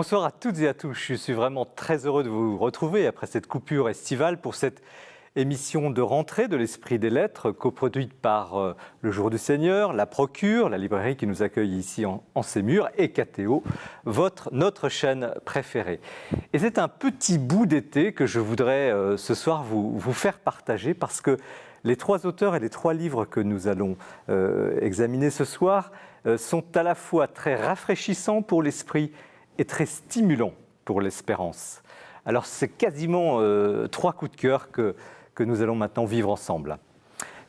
Bonsoir à toutes et à tous. Je suis vraiment très heureux de vous retrouver après cette coupure estivale pour cette émission de rentrée de l'Esprit des Lettres, coproduite par Le Jour du Seigneur, la Procure, la librairie qui nous accueille ici en ces murs, et KTO, notre chaîne préférée. Et c'est un petit bout d'été que je voudrais ce soir vous faire partager, parce que les trois auteurs et les trois livres que nous allons examiner ce soir sont à la fois très rafraîchissants pour l'esprit et très stimulants pour l'espérance. Alors c'est quasiment trois coups de cœur que nous allons maintenant vivre ensemble.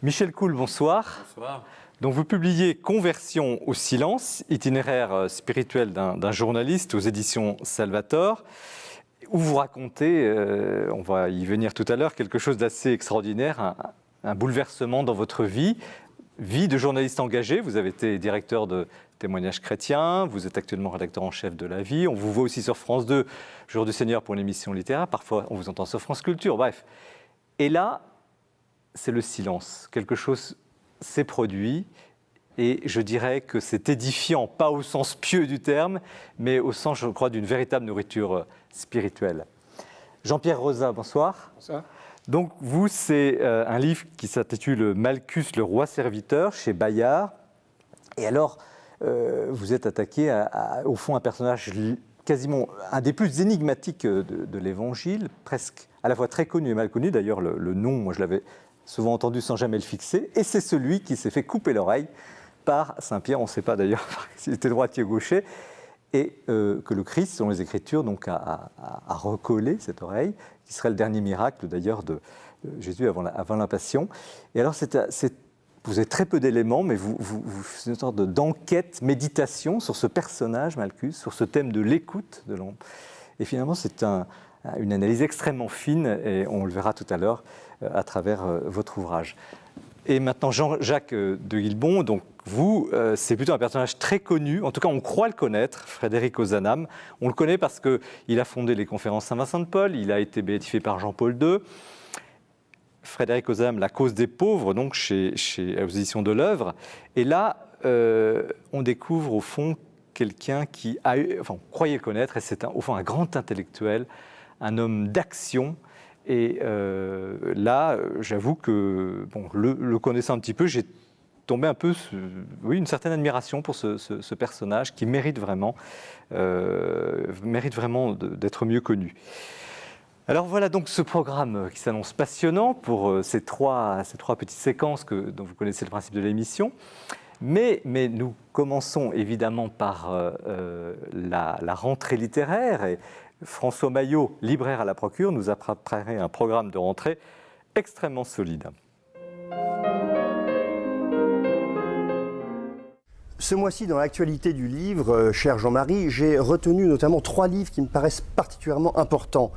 Michel Coul, bonsoir. Bonsoir. Donc vous publiez Conversion au silence, itinéraire spirituel d'un journaliste aux éditions Salvator, où vous racontez, on va y venir tout à l'heure, quelque chose d'assez extraordinaire, un bouleversement dans votre vie de journaliste engagé. Vous avez été directeur de Témoignages chrétiens, vous êtes actuellement rédacteur en chef de La Vie, on vous voit aussi sur France 2, Jour du Seigneur pour une émission littéraire, parfois on vous entend sur France Culture, bref. Et là, c'est le silence. Quelque chose s'est produit et je dirais que c'est édifiant, pas au sens pieux du terme, mais au sens, je crois, d'une véritable nourriture spirituelle. Jean-Pierre Rosa, bonsoir. Bonsoir. Donc vous, c'est un livre qui s'intitule Malchus, le roi serviteur, chez Bayard. Et alors, vous êtes attaqué au fond, un personnage quasiment un des plus énigmatiques de l'Évangile, presque à la fois très connu et mal connu. D'ailleurs, le nom, moi je l'avais souvent entendu sans jamais le fixer. Et c'est celui qui s'est fait couper l'oreille par Saint-Pierre, on ne sait pas d'ailleurs s'il était droitier ou gaucher, et que le Christ, selon les Écritures, donc, a recollé cette oreille, qui serait le dernier miracle d'ailleurs de Jésus avant la Passion. Et alors, vous avez très peu d'éléments, mais vous faites une sorte d'enquête, méditation sur ce personnage, Malchus, sur ce thème de l'écoute de l'homme. Et finalement, c'est une analyse extrêmement fine, et on le verra tout à l'heure à travers votre ouvrage. Et maintenant, Jean-Jacques de Guilbon, donc vous, c'est plutôt un personnage très connu, en tout cas on croit le connaître, Frédéric Ozanam. On le connaît parce qu'il a fondé les conférences Saint-Vincent de Paul, il a été béatifié par Jean-Paul II. Frédéric Ozanam, La cause des pauvres, donc aux éditions de l'Œuvre. Et là, on découvre au fond quelqu'un qui on croyait le connaître, et c'est au fond un grand intellectuel, un homme d'action. Et là, j'avoue que, le connaissant un petit peu, j'ai tombé un peu, une certaine admiration pour ce personnage qui mérite vraiment d'être mieux connu. Alors voilà donc ce programme qui s'annonce passionnant pour ces trois petites séquences dont vous connaissez le principe de l'émission. Mais nous commençons évidemment par la rentrée littéraire. Et François Maillot, libraire à la Procure, nous a préparé un programme de rentrée extrêmement solide. Ce mois-ci, dans l'actualité du livre, cher Jean-Marie, j'ai retenu notamment 3 livres qui me paraissent particulièrement importants.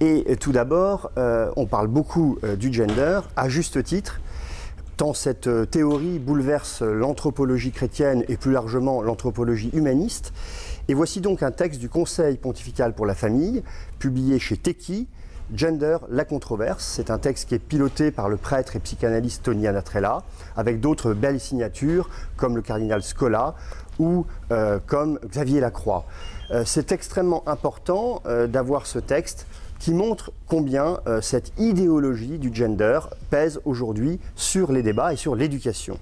Et tout d'abord, on parle beaucoup du gender, à juste titre, tant cette théorie bouleverse l'anthropologie chrétienne et plus largement l'anthropologie humaniste. Et voici donc un texte du Conseil pontifical pour la famille, publié chez Teki, Gender, la controverse. C'est un texte qui est piloté par le prêtre et psychanalyste Tony Anatrella, avec d'autres belles signatures, comme le cardinal Scola ou comme Xavier Lacroix. C'est extrêmement important d'avoir ce texte qui montre combien cette idéologie du gender pèse aujourd'hui sur les débats et sur l'éducation.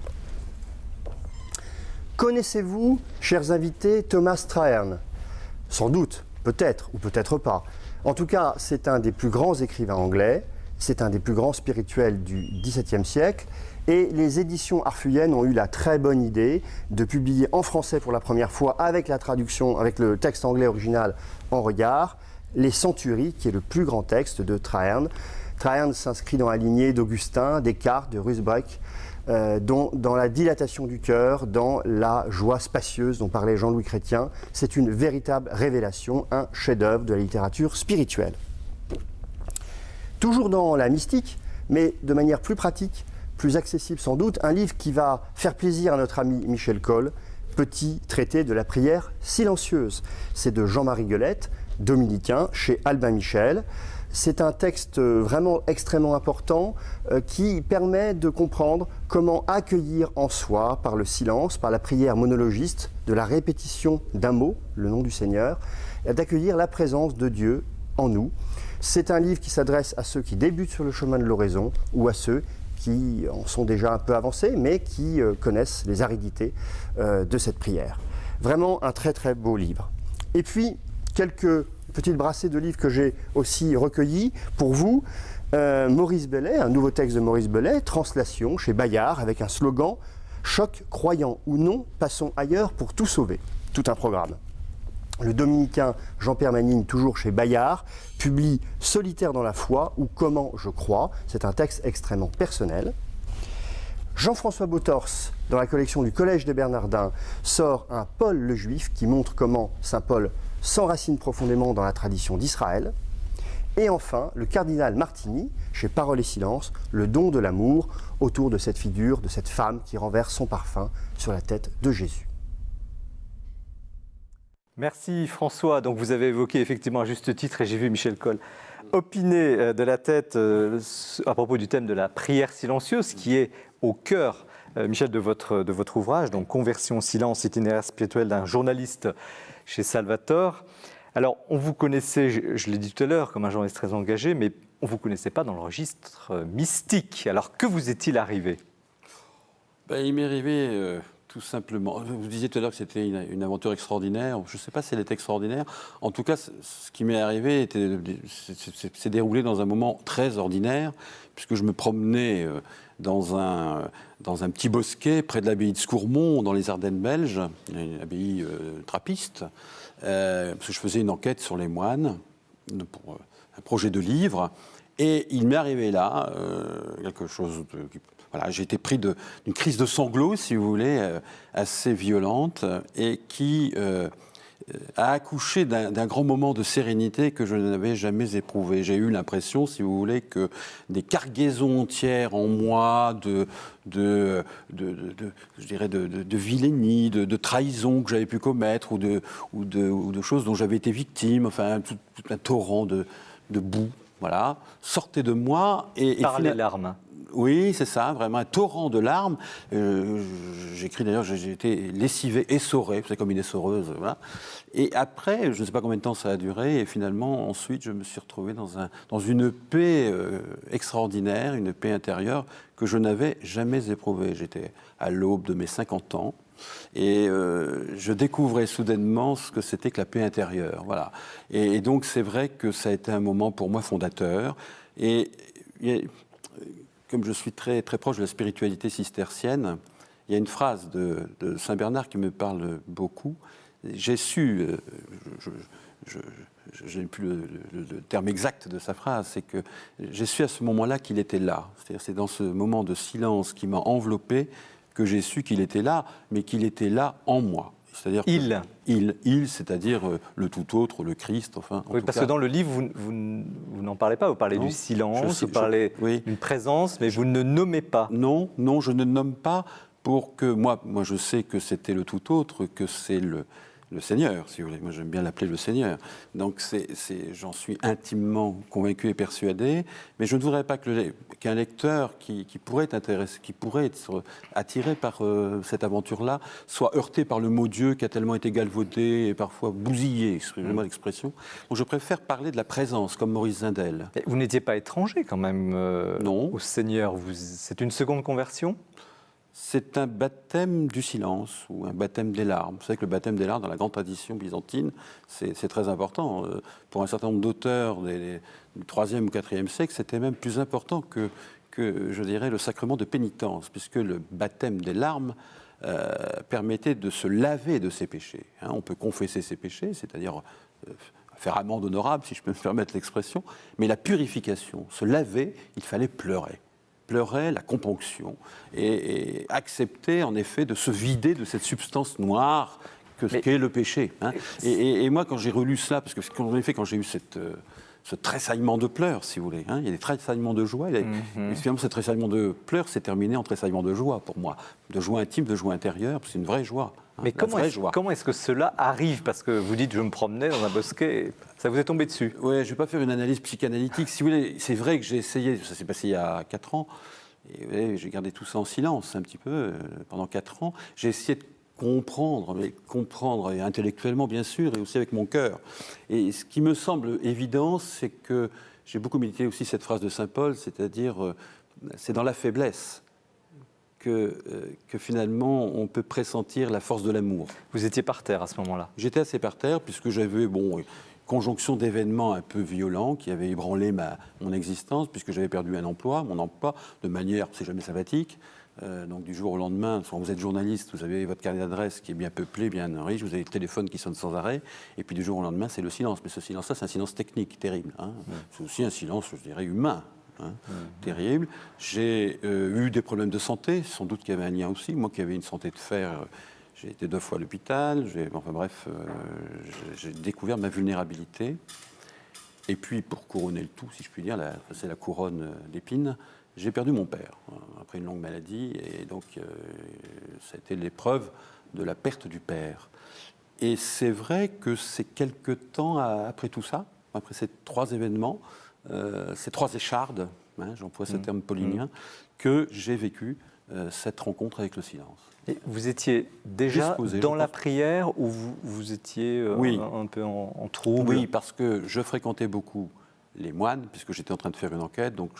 Connaissez-vous, chers invités, Thomas Traherne ? Sans doute, peut-être ou peut-être pas. En tout cas, c'est un des plus grands écrivains anglais, c'est un des plus grands spirituels du XVIIe siècle, et les éditions Arfuyennes ont eu la très bonne idée de publier en français pour la première fois, avec la traduction, avec le texte anglais original en regard, Les Centuries, qui est le plus grand texte de Traherne. Traherne s'inscrit dans la lignée d'Augustin, Descartes, de Rusbroeck, dans la dilatation du cœur, dans la joie spacieuse dont parlait Jean-Louis Chrétien. C'est une véritable révélation, un chef-d'œuvre de la littérature spirituelle. Toujours dans la mystique, mais de manière plus pratique, plus accessible sans doute, un livre qui va faire plaisir à notre ami Michel Coll, Petit traité de la prière silencieuse. C'est de Jean-Marie Guelette, dominicain, chez Albin Michel. c'est un texte vraiment extrêmement important qui permet de comprendre comment accueillir en soi, par le silence, par la prière monologiste, de la répétition d'un mot, le nom du Seigneur, d'accueillir la présence de Dieu en nous. C'est un livre qui s'adresse à ceux qui débutent sur le chemin de l'oraison ou à ceux qui en sont déjà un peu avancés, mais qui connaissent les aridités de cette prière. Vraiment un très très beau livre. Et puis, quelques petites brassées de livres que j'ai aussi recueillis pour vous. Maurice Bellet, un nouveau texte de Maurice Bellet, translation chez Bayard, avec un slogan « Choc, croyant ou non, passons ailleurs pour tout sauver ». Tout un programme. Le dominicain Jean-Pierre Manine, toujours chez Bayard, publie « Solitaire dans la foi » ou « Comment je crois ». C'est un texte extrêmement personnel. Jean-François Botors, dans la collection du Collège des Bernardins, sort un Paul le Juif qui montre comment saint Paul s'enracine profondément dans la tradition d'Israël. Et enfin, le cardinal Martini, chez Parole et Silence, le don de l'amour, autour de cette figure, de cette femme qui renverse son parfum sur la tête de Jésus. Merci François. Donc vous avez évoqué effectivement à juste titre, et j'ai vu Michel Coll opiner de la tête à propos du thème de la prière silencieuse, qui est au cœur, Michel, de votre ouvrage, donc Conversion, silence, itinéraire spirituel d'un journaliste chez Salvator. Alors, on vous connaissait, je l'ai dit tout à l'heure, comme un journaliste très engagé, mais on ne vous connaissait pas dans le registre mystique. Alors, que vous est-il arrivé ? Il m'est arrivé tout simplement. Vous disiez tout à l'heure que c'était une aventure extraordinaire. Je ne sais pas si elle est extraordinaire. En tout cas, ce qui m'est arrivé s'est déroulé dans un moment très ordinaire, puisque je me promenais dans un petit bosquet près de l'abbaye de Scourmont, dans les Ardennes belges, une abbaye trappiste, parce que je faisais une enquête sur les moines pour un projet de livre. Et il m'est arrivé là quelque chose de... Voilà, j'ai été pris d'une crise de sanglots, si vous voulez, assez violente, et qui a accouché d'un grand moment de sérénité que je n'avais jamais éprouvé. J'ai eu l'impression, si vous voulez, que des cargaisons entières en moi je dirais de vilainie, de trahison que j'avais pu commettre, ou de choses dont j'avais été victime, enfin, tout un torrent de boue, voilà, sortait de moi. Par les larmes. Oui, c'est ça, vraiment un torrent de larmes. J'écris d'ailleurs, j'ai été lessivé, essoré, c'est comme une essoreuse. Voilà. Et après, je ne sais pas combien de temps ça a duré, et finalement, ensuite, je me suis retrouvé dans une paix extraordinaire, une paix intérieure que je n'avais jamais éprouvée. J'étais à l'aube de mes 50 ans, et je découvrais soudainement ce que c'était que la paix intérieure. Voilà. Et donc, c'est vrai que ça a été un moment pour moi fondateur. Et comme je suis très, très proche de la spiritualité cistercienne, il y a une phrase de Saint Bernard qui me parle beaucoup. J'ai su, je n'ai plus le terme exact de sa phrase, c'est que j'ai su à ce moment-là qu'il était là. C'est-à-dire, c'est dans ce moment de silence qui m'a enveloppé que j'ai su qu'il était là, mais qu'il était là en moi. C'est-à-dire il, c'est-à-dire le tout autre, le Christ, enfin. Oui, parce que dans le livre, vous n'en parlez pas. Vous parlez du silence, vous parlez d'une présence, mais vous ne nommez pas. Non, je ne nomme pas pour que moi, je sais que c'était le tout autre, que c'est le Seigneur, si vous voulez. Moi, j'aime bien l'appeler le Seigneur. Donc, j'en suis intimement convaincu et persuadé. Mais je ne voudrais pas qu'un lecteur qui pourrait être intéressé, qui pourrait être attiré par cette aventure-là, soit heurté par le mot Dieu qui a tellement été galvaudé et parfois bousillé, excusez-moi l'expression. Donc, je préfère parler de la présence, comme Maurice Zindel. Et vous n'étiez pas étranger, quand même, au Seigneur. C'est une seconde conversion ? C'est un baptême du silence ou un baptême des larmes. Vous savez que le baptême des larmes, dans la grande tradition byzantine, c'est très important. Pour un certain nombre d'auteurs du IIIe ou IVe siècle, c'était même plus important que, je dirais, le sacrement de pénitence, puisque le baptême des larmes permettait de se laver de ses péchés. On peut confesser ses péchés, c'est-à-dire faire amende honorable, si je peux me permettre l'expression, mais la purification, se laver, il fallait pleurer. La componction et accepter en effet de se vider de cette substance noire qu'est le péché. Et moi, quand j'ai relu cela, parce que en effet, quand j'ai eu ce tressaillement de pleurs, si vous voulez. Hein. Il y a des tressaillements de joie. Et finalement, ce tressaillement de pleurs s'est terminé en tressaillement de joie pour moi. De joie intime, de joie intérieure. C'est une vraie joie. Hein, Mais comment est-ce que cela arrive? Parce que vous dites, je me promenais dans un bosquet, et ça vous est tombé dessus. Oui, je ne vais pas faire une analyse psychanalytique. Si vous voulez, c'est vrai que j'ai essayé, ça s'est passé il y a 4 ans, et vous voyez, j'ai gardé tout ça en silence un petit peu pendant 4 ans. J'ai essayé de comprendre et intellectuellement bien sûr, et aussi avec mon cœur. Et ce qui me semble évident, c'est que j'ai beaucoup médité aussi cette phrase de Saint Paul, c'est-à-dire c'est dans la faiblesse que finalement on peut pressentir la force de l'amour. Vous étiez par terre à ce moment-là? J'étais assez par terre puisque j'avais une conjonction d'événements un peu violents qui avaient ébranlé mon existence, puisque j'avais perdu mon emploi de manière, c'est jamais sympathique. Donc du jour au lendemain, quand vous êtes journaliste, vous avez votre carnet d'adresse qui est bien peuplé, bien riche, vous avez le téléphone qui sonne sans arrêt, et puis du jour au lendemain, c'est le silence. Mais ce silence-là, c'est un silence technique, terrible. Hein. C'est aussi un silence, je dirais, humain. Hein, terrible. J'ai eu des problèmes de santé, sans doute qu'il y avait un lien aussi. Moi qui avais une santé de fer, j'ai été 2 fois à l'hôpital. J'ai découvert ma vulnérabilité. Et puis, pour couronner le tout, si je puis dire, c'est la couronne d'épines, j'ai perdu mon père après une longue maladie. Et donc, ça a été l'épreuve de la perte du père. Et c'est vrai que c'est quelque temps après tout ça, après ces 3 événements, ces 3 échardes, hein, j'emploie ce terme paulinien, que j'ai vécu cette rencontre avec le silence. Et vous étiez déjà dans la prière ou vous étiez un peu en trouble? Oui, parce que je fréquentais beaucoup les moines, puisque j'étais en train de faire une enquête, donc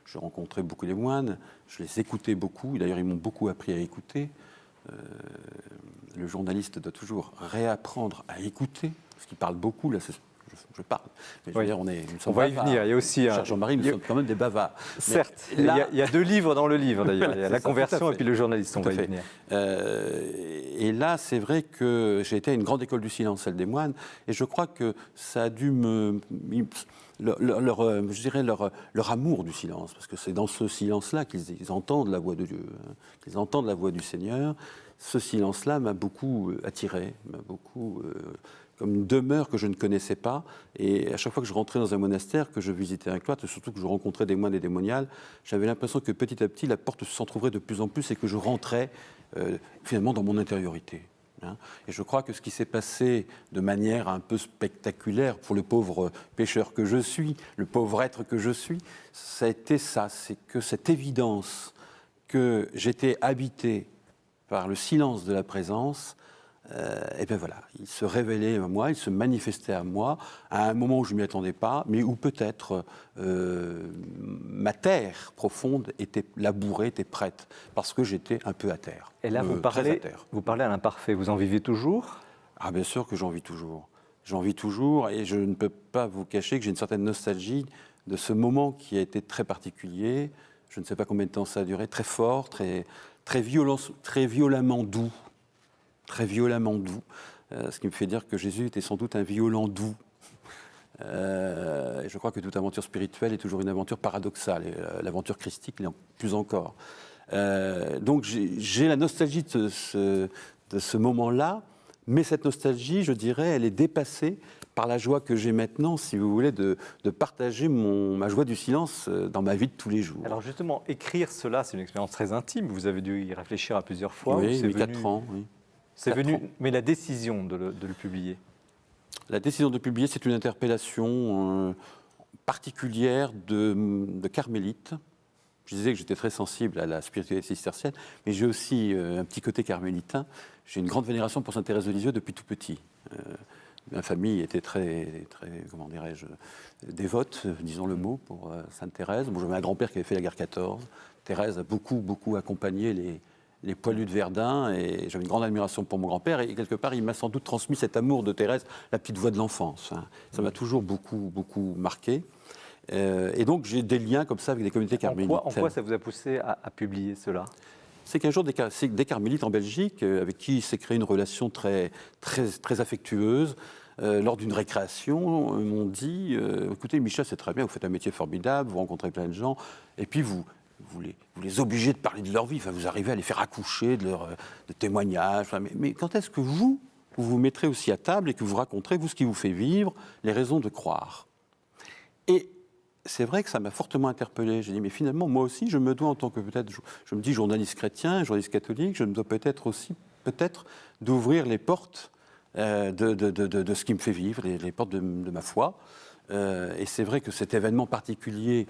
je rencontrais beaucoup les moines, je les écoutais beaucoup, d'ailleurs ils m'ont beaucoup appris à écouter. Le journaliste doit toujours réapprendre à écouter, parce qu'il parle beaucoup, là je parle. Mais je veux dire, nous sommes on va y venir. Il y a aussi cher Jean-Marie, nous sommes quand même des bavards. Certes, il y a 2 livres dans le livre d'ailleurs. Il y a la conversion et puis le journaliste. On va y venir. Et là, c'est vrai que j'ai été à une grande école du silence, celle des moines, et je crois que ça a dû leur amour du silence, parce que c'est dans ce silence-là qu'ils entendent la voix de Dieu, hein, qu'ils entendent la voix du Seigneur. Ce silence-là m'a beaucoup attiré, comme une demeure que je ne connaissais pas. Et à chaque fois que je rentrais dans un monastère, que je visitais un cloître, surtout que je rencontrais des moines et des moniales, j'avais l'impression que petit à petit, la porte s'entrouvrait de plus en plus et que je rentrais finalement dans mon intériorité. Hein. Et je crois que ce qui s'est passé de manière un peu spectaculaire pour le pauvre pécheur que je suis, le pauvre être que je suis, ça a été ça, c'est que cette évidence que j'étais habité par le silence de la présence, et bien voilà, il se révélait à moi, il se manifestait à moi à un moment où je ne m'y attendais pas, mais où peut-être ma terre profonde était labourée, était prête, parce que j'étais un peu à terre. Et là, vous parlez à l'imparfait, vous en vivez toujours? Ah bien sûr que j'en vis toujours. J'en vis toujours, et je ne peux pas vous cacher que j'ai une certaine nostalgie de ce moment qui a été très particulier. Je ne sais pas combien de temps ça a duré, très fort, très violemment doux. Très violemment doux, ce qui me fait dire que Jésus était sans doute un violent doux. Je crois que toute aventure spirituelle est toujours une aventure paradoxale, et l'aventure christique l'est plus encore. Donc j'ai la nostalgie de ce moment-là, mais cette nostalgie, je dirais, elle est dépassée par la joie que j'ai maintenant, si vous voulez, de partager ma joie du silence dans ma vie de tous les jours. Alors justement, écrire cela, c'est une expérience très intime, vous avez dû y réfléchir à plusieurs fois. Oui, 4 ans, oui. C'est venu, mais la décision de le publier? La décision de publier, c'est une interpellation particulière de carmélite. Je disais que j'étais très sensible à la spiritualité cistercienne, mais j'ai aussi un petit côté carmélitain. J'ai une grande vénération pour Sainte Thérèse de Lisieux depuis tout petit. Ma famille était très, comment dirais-je, dévote, disons le mot, pour Sainte Thérèse. Bon, j'avais un grand-père qui avait fait la guerre 14. Thérèse a beaucoup accompagné les poilus de Verdun, et j'avais une grande admiration pour mon grand-père, et quelque part, il m'a sans doute transmis cet amour de Thérèse, la petite voix de l'enfance. Hein. Ça m'a toujours beaucoup marqué. Et donc, j'ai des liens comme ça avec des communautés carmélites. En quoi ça vous a poussé à publier cela? C'est qu'un jour, des carmélites en Belgique, avec qui s'est créée une relation très affectueuse, lors d'une récréation, m'ont dit écoutez, Michel, c'est très bien, vous faites un métier formidable, vous rencontrez plein de gens, et puis vous les obligez de parler de leur vie, enfin, vous arrivez à les faire accoucher de témoignages. Enfin, mais quand est-ce que vous vous mettrez aussi à table et que vous raconterez, vous, ce qui vous fait vivre, les raisons de croire? Et c'est vrai que ça m'a fortement interpellé. J'ai dit, mais finalement, moi aussi, je me dois, en tant que peut-être, je me dis journaliste chrétien, journaliste catholique, je me dois peut-être aussi, d'ouvrir les portes de ce qui me fait vivre, les portes de ma foi. Et c'est vrai que cet événement particulier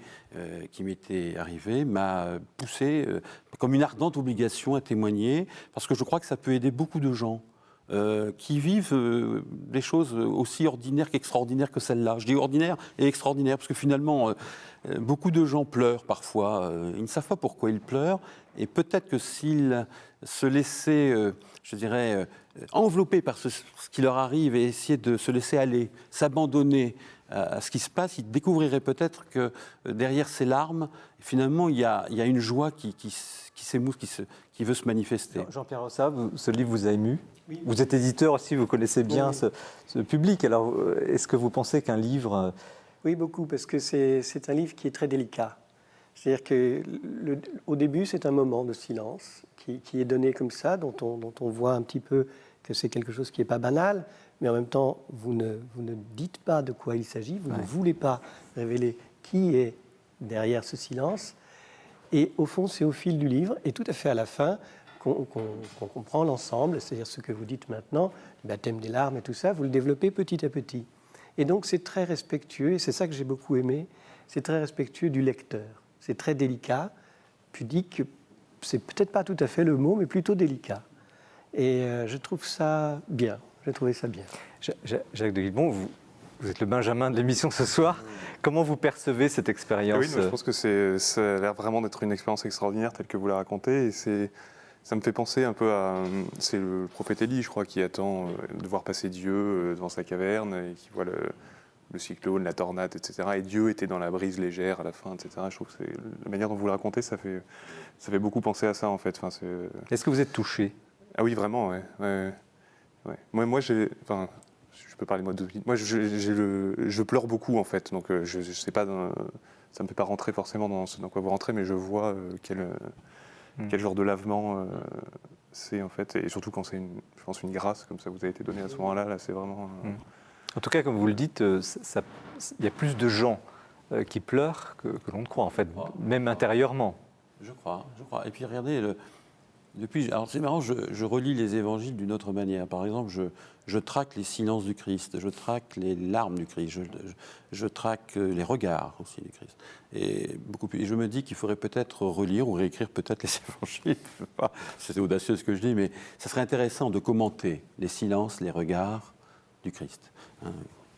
qui m'était arrivé m'a poussé comme une ardente obligation à témoigner, parce que je crois que ça peut aider beaucoup de gens qui vivent des choses aussi ordinaires qu'extraordinaires que celle-là. Je dis ordinaire et extraordinaire, parce que finalement, beaucoup de gens pleurent parfois. Ils ne savent pas pourquoi ils pleurent, et peut-être que s'ils se laissaient, je dirais, enveloppés par ce qui leur arrive et essayer de se laisser aller, s'abandonner à ce qui se passe, ils découvriraient peut-être que derrière ces larmes, finalement, il y a une joie qui s'émousse, qui veut se manifester. Jean-Pierre Rossa, ce livre vous a ému? Oui. Vous êtes éditeur aussi, vous connaissez bien ce public. Alors, est-ce que vous pensez qu'un livre... Oui, beaucoup, parce que c'est un livre qui est très délicat. C'est-à-dire qu'au début, c'est un moment de silence qui est donné comme ça, dont on voit un petit peu que c'est quelque chose qui n'est pas banal, mais en même temps, vous ne dites pas de quoi il s'agit, vous ne voulez pas révéler qui est derrière ce silence. Et au fond, c'est au fil du livre, et tout à fait à la fin, qu'on comprend l'ensemble, c'est-à-dire ce que vous dites maintenant, le baptême des larmes et tout ça, vous le développez petit à petit. Et donc, c'est très respectueux, et c'est ça que j'ai beaucoup aimé, c'est très respectueux du lecteur. C'est très délicat, pudique, c'est peut-être pas tout à fait le mot, mais plutôt délicat. Et je trouve ça bien. J'ai trouvé ça bien. Jacques de Guilbon, vous êtes le Benjamin de l'émission ce soir. Comment vous percevez cette expérience? Oui, je pense que ça a l'air vraiment d'être une expérience extraordinaire telle que vous la racontez. Et ça me fait penser un peu à... C'est le prophète Élie, je crois, qui attend de voir passer Dieu devant sa caverne et qui voit le cyclone, la tornade, etc. Et Dieu était dans la brise légère à la fin, etc. Je trouve que la manière dont vous le racontez, ça fait beaucoup penser à ça, en fait. Enfin, est-ce que vous êtes touché? Ah oui, vraiment, ouais. Moi, je peux parler moi je pleure beaucoup, en fait. Donc, je sais pas, ça me fait pas rentrer forcément dans ce dans quoi vous rentrez, mais je vois quel genre de lavement c'est, en fait. Et surtout quand c'est, je pense, une grâce, comme ça vous a été donnée à ce moment-là, là, c'est vraiment... En tout cas, comme vous le dites, il y a plus de gens qui pleurent que l'on ne croit, en fait, même intérieurement. Je crois. Et puis, regardez... Alors c'est marrant, je relis les évangiles d'une autre manière. Par exemple, je traque les silences du Christ, je traque les larmes du Christ, je traque les regards aussi du Christ. Et je me dis qu'il faudrait peut-être relire ou réécrire peut-être les évangiles. C'est audacieux ce que je dis, mais ça serait intéressant de commenter les silences, les regards du Christ.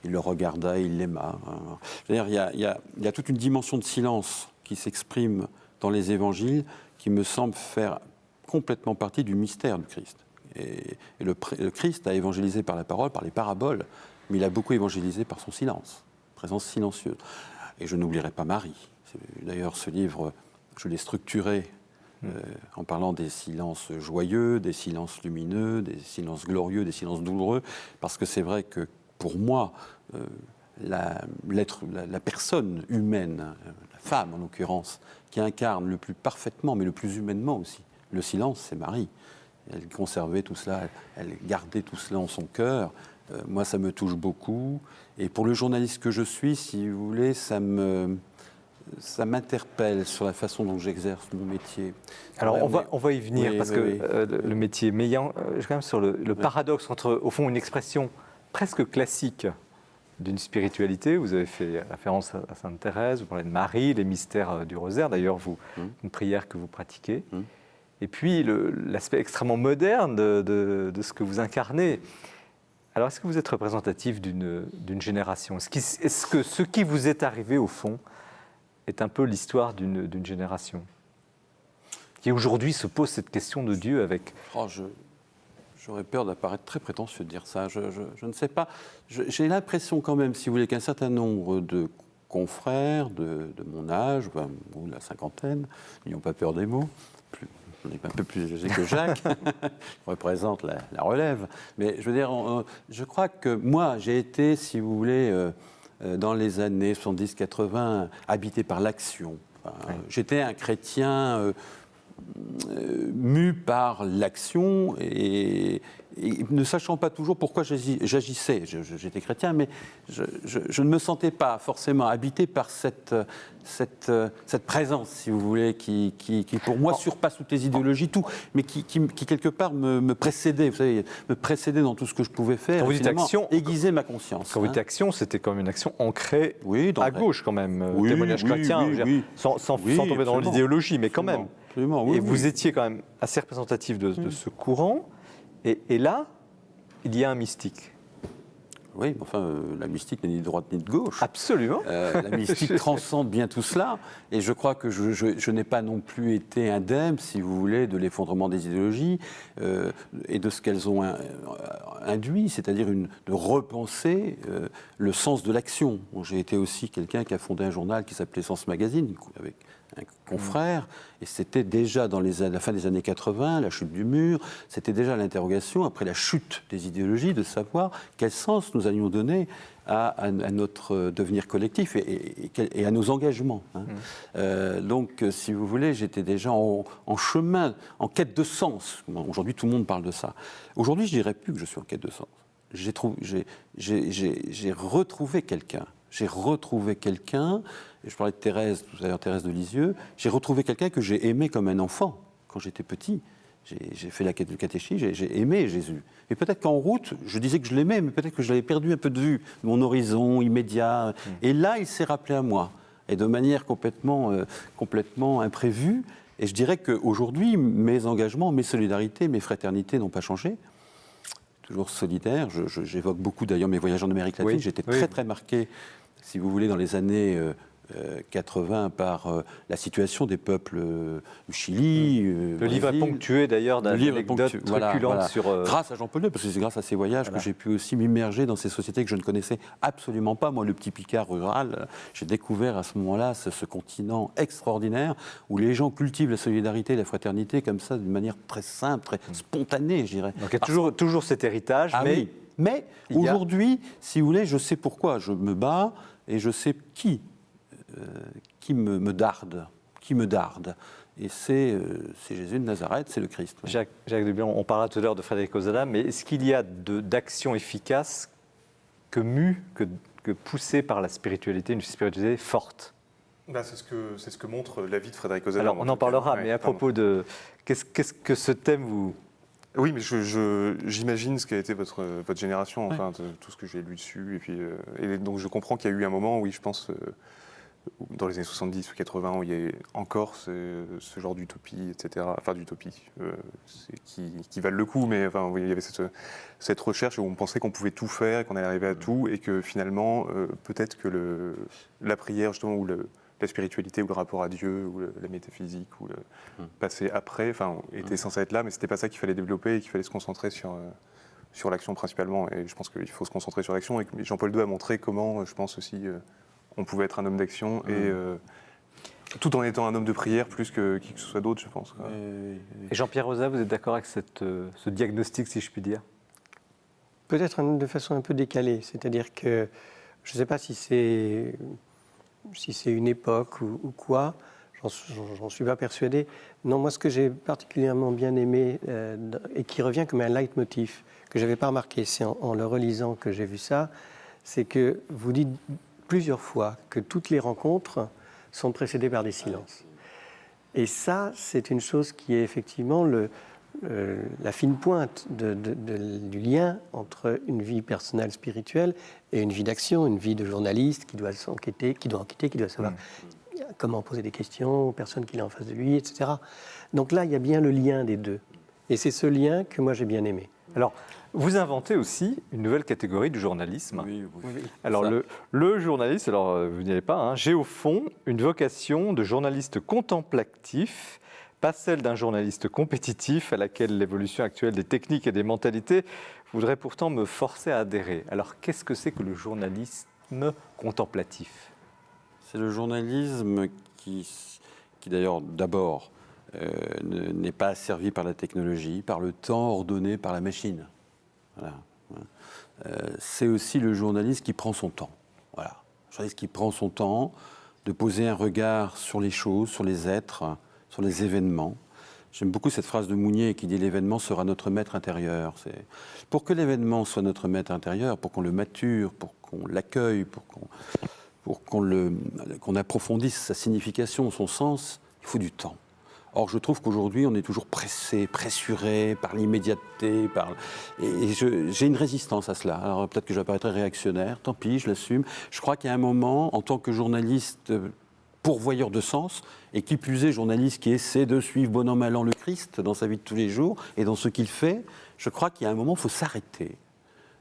Il le regarda, il l'aima. C'est-à-dire, il y a toute une dimension de silence qui s'exprime dans les évangiles qui me semble faire complètement partie du mystère du Christ. Et le Christ a évangélisé par la parole, par les paraboles, mais il a beaucoup évangélisé par son silence, présence silencieuse. Et je n'oublierai pas Marie. D'ailleurs, ce livre, je l'ai structuré en parlant des silences joyeux, des silences lumineux, des silences glorieux, des silences douloureux, parce que c'est vrai que pour moi, la personne humaine, la femme en l'occurrence, qui incarne le plus parfaitement, mais le plus humainement aussi, le silence, c'est Marie. Elle conservait tout cela, elle gardait tout cela en son cœur. Moi, ça me touche beaucoup. Et pour le journaliste que je suis, si vous voulez, ça m'interpelle sur la façon dont j'exerce mon métier. Alors, on va y venir, parce que le métier, mais il y a quand même sur le paradoxe entre, au fond, une expression presque classique d'une spiritualité. Vous avez fait référence à Sainte Thérèse, vous parlez de Marie, les mystères du rosaire, d'ailleurs, une prière que vous pratiquez. Et puis, l'aspect extrêmement moderne de ce que vous incarnez. Alors, est-ce que vous êtes représentatif d'une génération? Est-ce que ce qui vous est arrivé, au fond, est un peu l'histoire d'une génération qui, aujourd'hui, se pose cette question de Dieu avec... J'aurais peur d'apparaître très prétentieux de dire ça. Je ne sais pas. J'ai l'impression quand même, si vous voulez, qu'un certain nombre de confrères de mon âge, ou de la cinquantaine, n'ayons pas peur des mots, on est un peu plus âgé que Jacques, représente la relève. Mais je veux dire, je crois que moi, j'ai été, si vous voulez, dans les années 70-80, habité par l'action. Enfin, j'étais un chrétien mu par l'action et et ne sachant pas toujours pourquoi j'agissais. J'étais chrétien, mais je ne me sentais pas forcément habité par cette présence, si vous voulez, qui pour moi surpasse toutes les idéologies, tout, mais qui quelque part me précédait, vous savez, me précédait dans tout ce que je pouvais faire. Quand vous dites action, aiguiser ma conscience. Quand vous dites action, c'était comme une action ancrée à gauche quand même, oui, témoignage chrétien, sans tomber dans l'idéologie, mais quand même. Absolument, oui, et vous étiez quand même assez représentatif de ce courant, et là, il y a un mystique. Oui, mais enfin, la mystique n'est ni de droite ni de gauche. Absolument. La mystique transcende bien tout cela. Et je crois que je n'ai pas non plus été indemne, si vous voulez, de l'effondrement des idéologies et de ce qu'elles ont induit, c'est-à-dire de repenser le sens de l'action. Bon, j'ai été aussi quelqu'un qui a fondé un journal qui s'appelait Sens Magazine, avec un confrère, et c'était déjà dans la fin des années 80, la chute du mur, c'était déjà l'interrogation, après la chute des idéologies, de savoir quel sens nous allions donner à notre devenir collectif et à nos engagements. Donc, si vous voulez, j'étais déjà en chemin, en quête de sens. Aujourd'hui, tout le monde parle de ça. Aujourd'hui, je ne dirais plus que je suis en quête de sens. J'ai retrouvé quelqu'un. J'ai retrouvé quelqu'un, et je parlais de Thérèse, tout à l'heure, Thérèse de Lisieux, j'ai retrouvé quelqu'un que j'ai aimé comme un enfant quand j'étais petit. J'ai fait la catéchésie, j'ai aimé Jésus. Et peut-être qu'en route, je disais que je l'aimais, mais peut-être que je l'avais perdu un peu de vue, mon horizon immédiat. Et là, il s'est rappelé à moi, et de manière complètement imprévue. Et je dirais qu'aujourd'hui, mes engagements, mes solidarités, mes fraternités n'ont pas changé. Toujours solidaire. J'évoque beaucoup d'ailleurs mes voyages en Amérique latine. J'étais très très marqué, si vous voulez, dans les années 80 par la situation des peuples du Chili. Le livre est ponctué d'ailleurs d'anecdotes truculentes sur... Grâce à Jean Paul II, parce que c'est grâce à ces voyages que j'ai pu aussi m'immerger dans ces sociétés que je ne connaissais absolument pas. Moi, le petit Picard rural, j'ai découvert à ce moment-là ce continent extraordinaire où les gens cultivent la solidarité et la fraternité comme ça, d'une manière très simple, très spontanée, je dirais. Donc il y a toujours cet héritage, mais aujourd'hui, si vous voulez, je sais pourquoi je me bats et je sais qui me darde. Et c'est Jésus de Nazareth, c'est le Christ. Ouais. Jacques Dubion, on parlera tout à l'heure de Frédéric Ozanam, mais est-ce qu'il y a d'actions efficaces que poussées par la spiritualité, une spiritualité forte? C'est ce que montre la vie de Frédéric Ozanam. Alors on en parlera, mais à propos de... Qu'est-ce que ce thème vous... Oui, mais j'imagine ce qu'a été votre génération, enfin, tout ce que j'ai lu dessus. Et donc je comprends qu'il y a eu un moment, oui, je pense... dans les années 70 ou 80, où il y a encore ce genre d'utopie, etc. Enfin, d'utopie, qui valent le coup, mais enfin, il y avait cette recherche où on pensait qu'on pouvait tout faire, qu'on allait arriver à tout, et que finalement, peut-être que la prière, justement, ou la spiritualité, ou le rapport à Dieu, ou la métaphysique, ou le passé après, enfin, était censé être là, mais c'était pas ça qu'il fallait développer, et qu'il fallait se concentrer sur l'action principalement. Et je pense qu'il faut se concentrer sur l'action, et Jean-Paul II a montré comment, je pense aussi... on pouvait être un homme d'action tout en étant un homme de prière plus que qui que ce soit d'autre, je pense. Et Jean-Pierre Ozat, vous êtes d'accord avec ce diagnostic, si je puis dire? Peut-être de façon un peu décalée, c'est-à-dire que je ne sais pas si c'est une époque ou quoi, j'en suis pas persuadé. Non, moi ce que j'ai particulièrement bien aimé et qui revient comme un leitmotiv, que je n'avais pas remarqué, c'est en le relisant que j'ai vu ça, c'est que vous dites plusieurs fois que toutes les rencontres sont précédées par des silences. Et ça, c'est une chose qui est effectivement la fine pointe du lien entre une vie personnelle spirituelle et une vie d'action, une vie de journaliste qui doit enquêter, qui doit savoir comment poser des questions aux personnes qu'il a en face de lui, etc. Donc là, il y a bien le lien des deux. Et c'est ce lien que moi j'ai bien aimé. Alors, vous inventez aussi une nouvelle catégorie du journalisme. Oui. Alors, le journaliste, alors vous n'y allez pas, hein, j'ai au fond une vocation de journaliste contemplatif, pas celle d'un journaliste compétitif à laquelle l'évolution actuelle des techniques et des mentalités voudrait pourtant me forcer à adhérer. Alors, qu'est-ce que c'est que le journalisme contemplatif? C'est le journalisme qui d'ailleurs, d'abord, n'est pas asservi par la technologie, par le temps ordonné par la machine. Voilà. C'est aussi le journaliste qui prend son temps. Voilà. Le journaliste qui prend son temps de poser un regard sur les choses, sur les êtres, sur les événements, J'aime beaucoup cette phrase de Mounier qui dit « l'événement sera notre maître intérieur ». Pour que l'événement soit notre maître intérieur, pour qu'on le mature, pour qu'on l'accueille, pour qu'on approfondisse sa signification, son sens, il faut du temps. Or, je trouve qu'aujourd'hui, on est toujours pressé, pressuré par l'immédiateté. Et j'ai une résistance à cela. Alors, peut-être que j'apparaîtrai réactionnaire, tant pis, je l'assume. Je crois qu'il y a un moment, en tant que journaliste pourvoyeur de sens, et qui plus est journaliste qui essaie de suivre bon an mal an le Christ dans sa vie de tous les jours et dans ce qu'il fait, je crois qu'il y a un moment, il faut s'arrêter.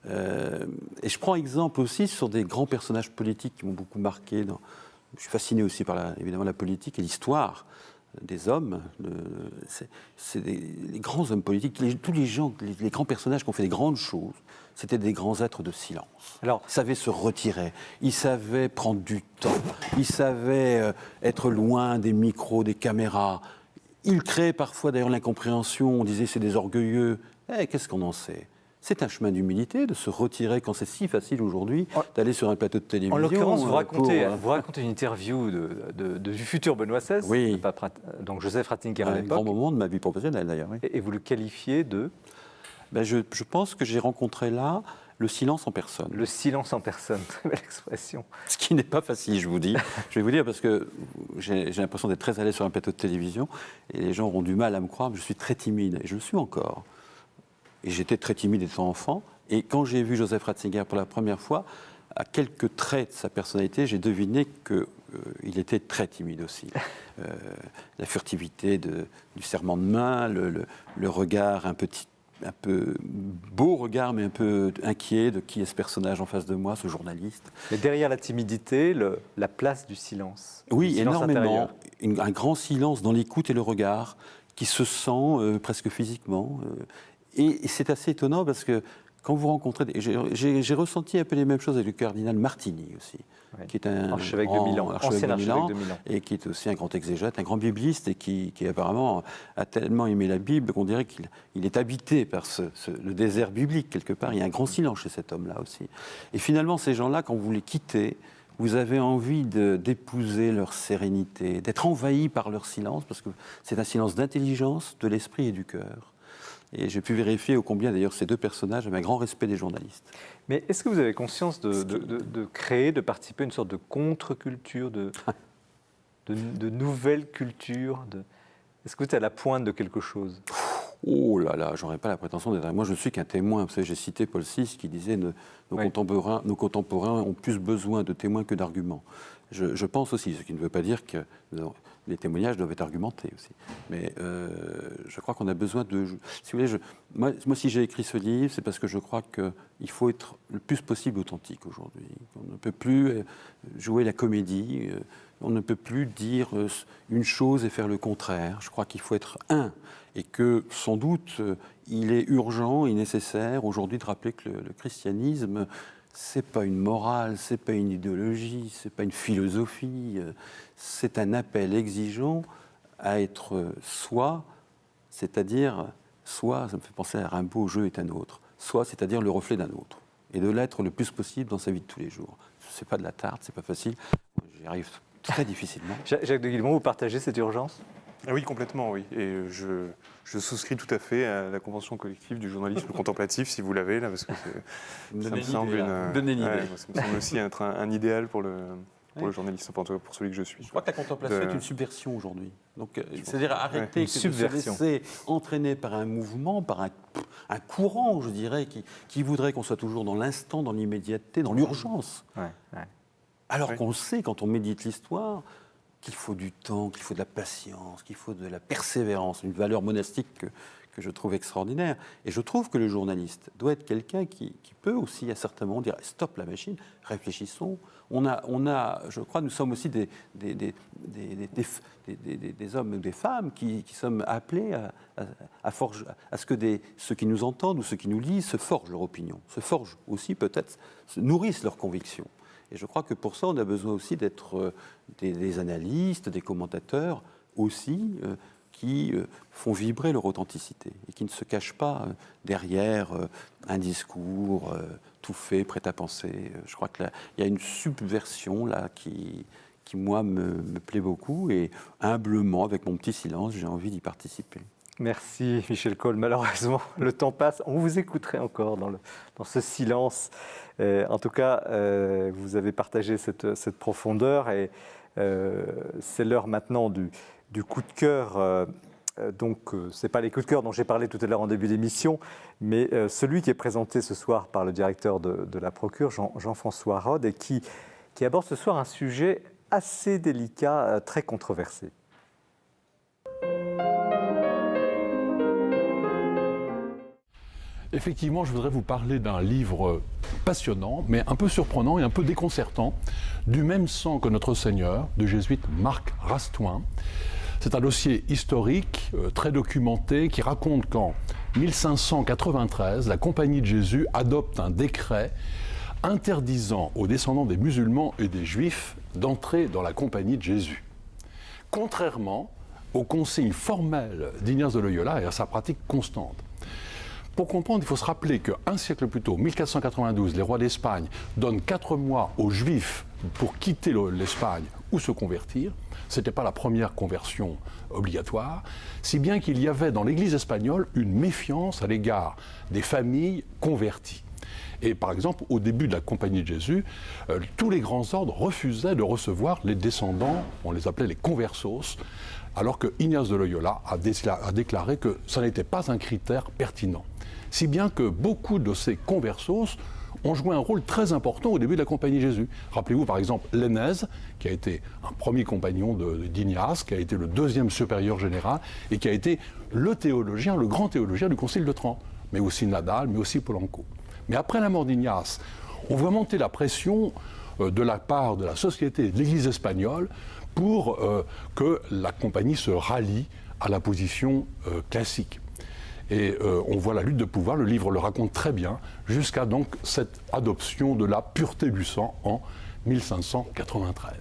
Et je prends exemple aussi sur des grands personnages politiques qui m'ont beaucoup marqué. Je suis fasciné aussi par évidemment la politique et l'histoire des hommes. C'est les grands hommes politiques, tous les gens, les grands personnages qui ont fait des grandes choses, c'était des grands êtres de silence. Alors, ils savaient se retirer, ils savaient prendre du temps, ils savaient être loin des micros, des caméras. Ils créaient parfois d'ailleurs l'incompréhension, on disait c'est des orgueilleux. Qu'est-ce qu'on en sait ? C'est un chemin d'humilité de se retirer quand c'est si facile aujourd'hui d'aller sur un plateau de télévision. En l'occurrence, vous racontez une interview du futur Benoît XVI, oui. Donc Joseph Ratzinger à l'époque. Un grand moment de ma vie professionnelle d'ailleurs. Oui. Et vous le qualifiez de je pense que j'ai rencontré là le silence en personne. Le silence en personne, très belle expression. Ce qui n'est pas facile, je vous dis. Je vais vous dire parce que j'ai l'impression d'être très à l'aise sur un plateau de télévision et les gens auront du mal à me croire, mais je suis très timide et je le suis encore. Et j'étais très timide étant enfant. Et quand j'ai vu Joseph Ratzinger pour la première fois, à quelques traits de sa personnalité, j'ai deviné qu'il était très timide aussi. La furtivité du serrement de main, le regard un peu beau regard, mais un peu inquiet de qui est ce personnage en face de moi, ce journaliste. Mais derrière la timidité, la place du silence. Oui, silence énormément. Un grand silence dans l'écoute et le regard qui se sent presque physiquement. Et c'est assez étonnant parce que quand vous rencontrez... J'ai ressenti un peu les mêmes choses avec le cardinal Martini aussi, qui est un archevêque de Milan, ancien archevêque de Milan. Et qui est aussi un grand exégète, un grand bibliste, et qui apparemment a tellement aimé la Bible qu'on dirait qu'il est habité par le désert biblique quelque part. Il y a un grand silence chez cet homme-là aussi. Et finalement, ces gens-là, quand vous les quittez, vous avez envie d'épouser leur sérénité, d'être envahi par leur silence, parce que c'est un silence d'intelligence, de l'esprit et du cœur. Et j'ai pu vérifier ô combien, d'ailleurs, ces deux personnages avaient un grand respect des journalistes. Mais est-ce que vous avez conscience de créer, de participer à une sorte de contre-culture, de nouvelle culture Est-ce que vous êtes à la pointe de quelque chose ? Oh là là, j'aurais pas la prétention d'être... Moi, je ne suis qu'un témoin. Vous savez, j'ai cité Paul VI qui disait nos contemporains ont plus besoin de témoins que d'arguments. Je pense aussi, ce qui ne veut pas dire que les témoignages doivent être argumentés aussi. Mais je crois qu'on a besoin de... Si vous voulez, moi, si j'ai écrit ce livre, c'est parce que je crois qu'il faut être le plus possible authentique aujourd'hui. On ne peut plus jouer la comédie, on ne peut plus dire une chose et faire le contraire. Je crois qu'il faut être un. Et que, sans doute, il est urgent et nécessaire aujourd'hui de rappeler que le christianisme... c'est pas une morale, c'est pas une idéologie, c'est pas une philosophie, c'est un appel exigeant à être soi, c'est-à-dire soi, ça me fait penser à Rimbaud, jeu est un autre, soi, c'est-à-dire le reflet d'un autre, et de l'être le plus possible dans sa vie de tous les jours. C'est pas de la tarte, c'est pas facile, j'y arrive très difficilement. Jacques de Guillemont, vous partagez cette urgence ? Oui, complètement, oui. Et je souscris tout à fait à la convention collective du journalisme contemplatif, si vous l'avez, là, parce que ça me semble aussi être un idéal pour le journaliste, pour celui que je suis. Je crois que la contemplation est une subversion aujourd'hui. Donc, c'est-à-dire arrêter de se laisser entraîner par un mouvement, par un courant, je dirais, qui voudrait qu'on soit toujours dans l'instant, dans l'immédiateté, dans l'urgence. Alors qu'on sait, quand on médite l'histoire, qu'il faut du temps, qu'il faut de la patience, qu'il faut de la persévérance, une valeur monastique que je trouve extraordinaire. Et je trouve que le journaliste doit être quelqu'un qui peut aussi, à certains moments, dire « stop la machine, réfléchissons ». On a, je crois, nous sommes aussi des hommes ou des femmes qui sommes appelés à ce que ceux qui nous entendent ou ceux qui nous lisent se forgent leur opinion, se forgent aussi peut-être, se nourrissent leurs convictions. Et je crois que pour ça, on a besoin aussi d'être des analystes, des commentateurs aussi, qui font vibrer leur authenticité et qui ne se cachent pas derrière un discours tout fait, prêt à penser. Je crois qu'il y a une subversion là qui moi, me plaît beaucoup et humblement, avec mon petit silence, j'ai envie d'y participer. Merci Michel Coll. Malheureusement, le temps passe. On vous écouterait encore dans ce silence. En tout cas, vous avez partagé cette profondeur et c'est l'heure maintenant du coup de cœur. Donc, ce n'est pas les coups de cœur dont j'ai parlé tout à l'heure en début d'émission, mais celui qui est présenté ce soir par le directeur de la Procure, Jean-François Rode, et qui aborde ce soir un sujet assez délicat, très controversé. Effectivement, je voudrais vous parler d'un livre passionnant, mais un peu surprenant et un peu déconcertant, Du même sang que notre Seigneur, du jésuite Marc Rastoin. C'est un dossier historique, très documenté, qui raconte qu'en 1593, la Compagnie de Jésus adopte un décret interdisant aux descendants des musulmans et des juifs d'entrer dans la Compagnie de Jésus. Contrairement aux consignes formelles d'Ignace de Loyola et à sa pratique constante. Pour comprendre, il faut se rappeler qu'un siècle plus tôt, 1492, les rois d'Espagne donnent 4 mois aux Juifs pour quitter l'Espagne ou se convertir. Ce n'était pas la première conversion obligatoire, si bien qu'il y avait dans l'Église espagnole une méfiance à l'égard des familles converties. Et par exemple, au début de la Compagnie de Jésus, tous les grands ordres refusaient de recevoir les descendants, on les appelait les conversos, alors que Ignace de Loyola a déclaré que ça n'était pas un critère pertinent. Si bien que beaucoup de ces conversos ont joué un rôle très important au début de la Compagnie de Jésus. Rappelez-vous par exemple Lainez, qui a été un premier compagnon d'Ignace, qui a été le deuxième supérieur général, et qui a été le théologien, le grand théologien du Concile de Trente, mais aussi Nadal, mais aussi Polanco. Mais après la mort d'Ignace, on voit monter la pression de la part de la société et de l'Église espagnole pour que la compagnie se rallie à la position classique. Et on voit la lutte de pouvoir, le livre le raconte très bien, jusqu'à donc cette adoption de la pureté du sang en 1593.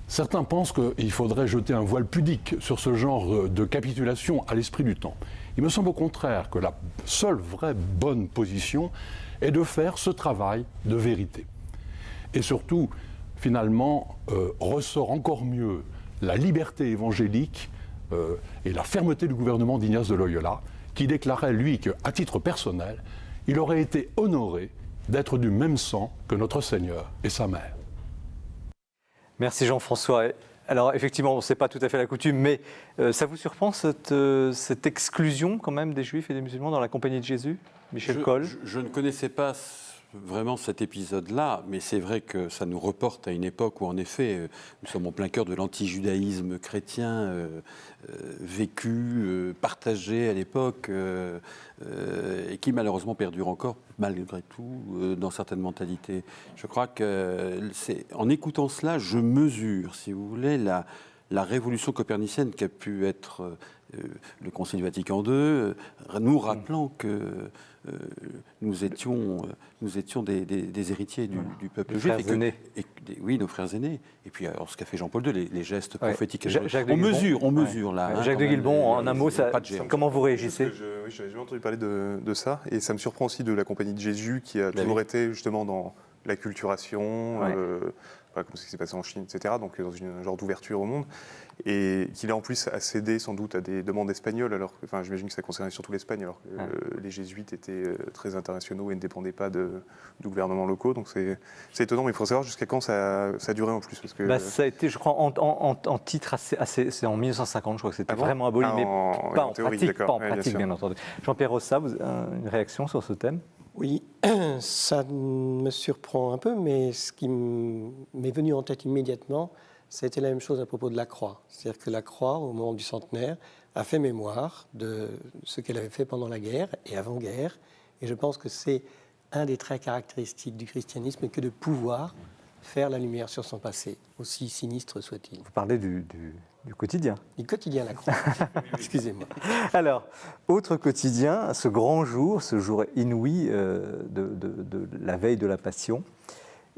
Certains pensent qu'il faudrait jeter un voile pudique sur ce genre de capitulation à l'esprit du temps. Il me semble au contraire que la seule vraie bonne position est de faire ce travail de vérité. Et surtout, finalement, ressort encore mieux la liberté évangélique et la fermeté du gouvernement d'Ignace de Loyola, qui déclarait, lui, qu'à titre personnel, il aurait été honoré d'être du même sang que notre Seigneur et sa mère. Merci Jean-François. Alors effectivement, ce n'est pas tout à fait la coutume, mais ça vous surprend cette exclusion quand même des Juifs et des musulmans dans la Compagnie de Jésus, Michel Coll? Je ne connaissais pas vraiment cet épisode-là, mais c'est vrai que ça nous reporte à une époque où, en effet, nous sommes en plein cœur de l'antijudaïsme chrétien vécu, partagé à l'époque, et qui malheureusement perdure encore, malgré tout, dans certaines mentalités. Je crois que, en écoutant cela, je mesure, si vous voulez, la révolution copernicienne qu'a pu être le Concile Vatican II, nous rappelant que nous étions des héritiers du peuple juif. Oui, nos frères aînés. Et puis, alors, ce qu'a fait Jean-Paul II, les gestes prophétiques. On mesure là. Jacques de Guilbon, en un mot, comment vous réagissez? Oui, je n'avais jamais entendu parler de ça. Et ça me surprend aussi de la Compagnie de Jésus, qui a toujours été justement dans l'acculturation, comme ce qui s'est passé en Chine, etc., donc dans un genre d'ouverture au monde, et qu'il a en plus cédé sans doute à des demandes espagnoles, alors que, j'imagine que ça concernait surtout l'Espagne, alors que les jésuites étaient très internationaux et ne dépendaient pas du gouvernement locaux, donc c'est étonnant, mais il faut savoir jusqu'à quand ça a duré en plus. Parce que, ça a été, je crois, en titre assez c'est en 1950, je crois que c'était vraiment aboli, mais pas en pratique, bien entendu. Jean-Pierre Rossa, une réaction sur ce thème? Oui, ça me surprend un peu, mais ce qui m'est venu en tête immédiatement, c'était la même chose à propos de la croix. C'est-à-dire que la croix, au moment du centenaire, a fait mémoire de ce qu'elle avait fait pendant la guerre et avant-guerre. Et je pense que c'est un des traits caractéristiques du christianisme que de pouvoir faire la lumière sur son passé, aussi sinistre soit-il. Vous parlez du quotidien. Du quotidien, la croix. Excusez-moi. Alors, autre quotidien, ce grand jour, ce jour inouï de la veille de la Passion.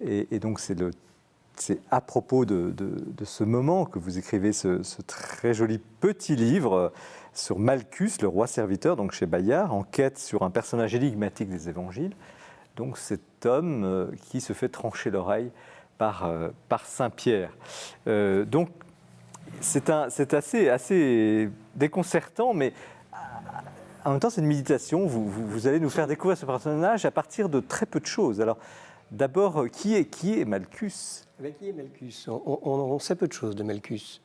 Et donc, c'est à propos de ce moment que vous écrivez ce très joli petit livre sur Malchus, le roi serviteur, donc chez Bayard, enquête sur un personnage énigmatique des évangiles. Donc, cet homme qui se fait trancher l'oreille par Saint Pierre. Donc, C'est assez déconcertant, mais en même temps, c'est une méditation. Vous allez nous faire découvrir ce personnage à partir de très peu de choses. Alors, d'abord, qui est Malchus? Qui est Malchus? On sait peu de choses de Malchus.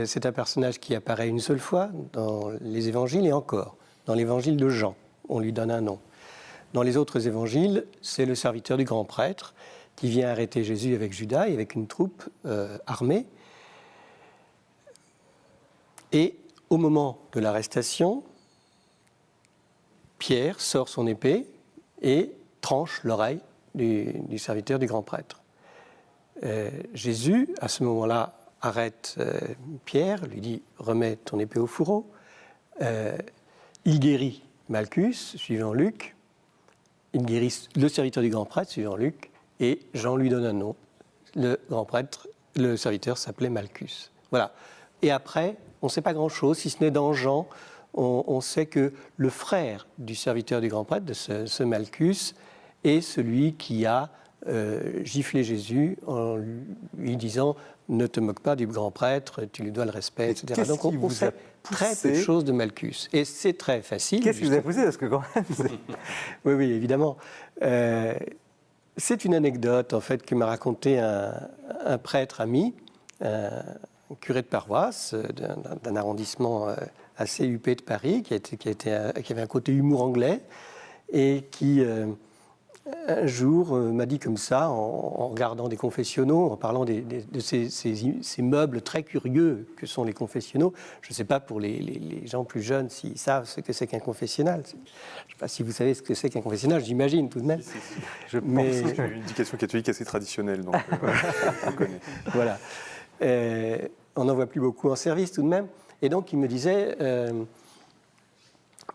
C'est un personnage qui apparaît une seule fois dans les évangiles et encore dans l'évangile de Jean. On lui donne un nom. Dans les autres évangiles, c'est le serviteur du grand prêtre qui vient arrêter Jésus avec Judas et avec une troupe armée. Et au moment de l'arrestation, Pierre sort son épée et tranche l'oreille du serviteur du grand prêtre. Jésus, à ce moment-là, arrête Pierre, lui dit « remets ton épée au fourreau ». Il guérit Malchus, suivant Luc. Il guérit le serviteur du grand prêtre, suivant Luc. Et Jean lui donne un nom. Le grand prêtre, le serviteur s'appelait Malchus. Voilà. Et après, on ne sait pas grand-chose, si ce n'est dans Jean, on sait que le frère du serviteur du grand prêtre, de ce Malchus, est celui qui a giflé Jésus en lui disant « ne te moque pas du grand prêtre, tu lui dois le respect », etc. Donc on sait très peu de choses de Malchus. Et c'est très facile. Qu'est-ce qui vous a poussé? Parce que quand même... Oui, évidemment. C'est une anecdote, en fait, que m'a raconté un prêtre ami, un curé de paroisse d'un arrondissement assez huppé de Paris, qui avait un côté humour anglais, et qui, un jour, m'a dit comme ça, en regardant des confessionnaux, en parlant de ces meubles très curieux que sont les confessionnaux. Je ne sais pas pour les gens plus jeunes s'ils savent ce que c'est qu'un confessionnal. Je ne sais pas si vous savez ce que c'est qu'un confessionnal, j'imagine tout de même. Si. Je pense que c'est une éducation catholique assez traditionnelle, donc on connaît. Voilà. On n'en voit plus beaucoup en service tout de même. Et donc, il me disait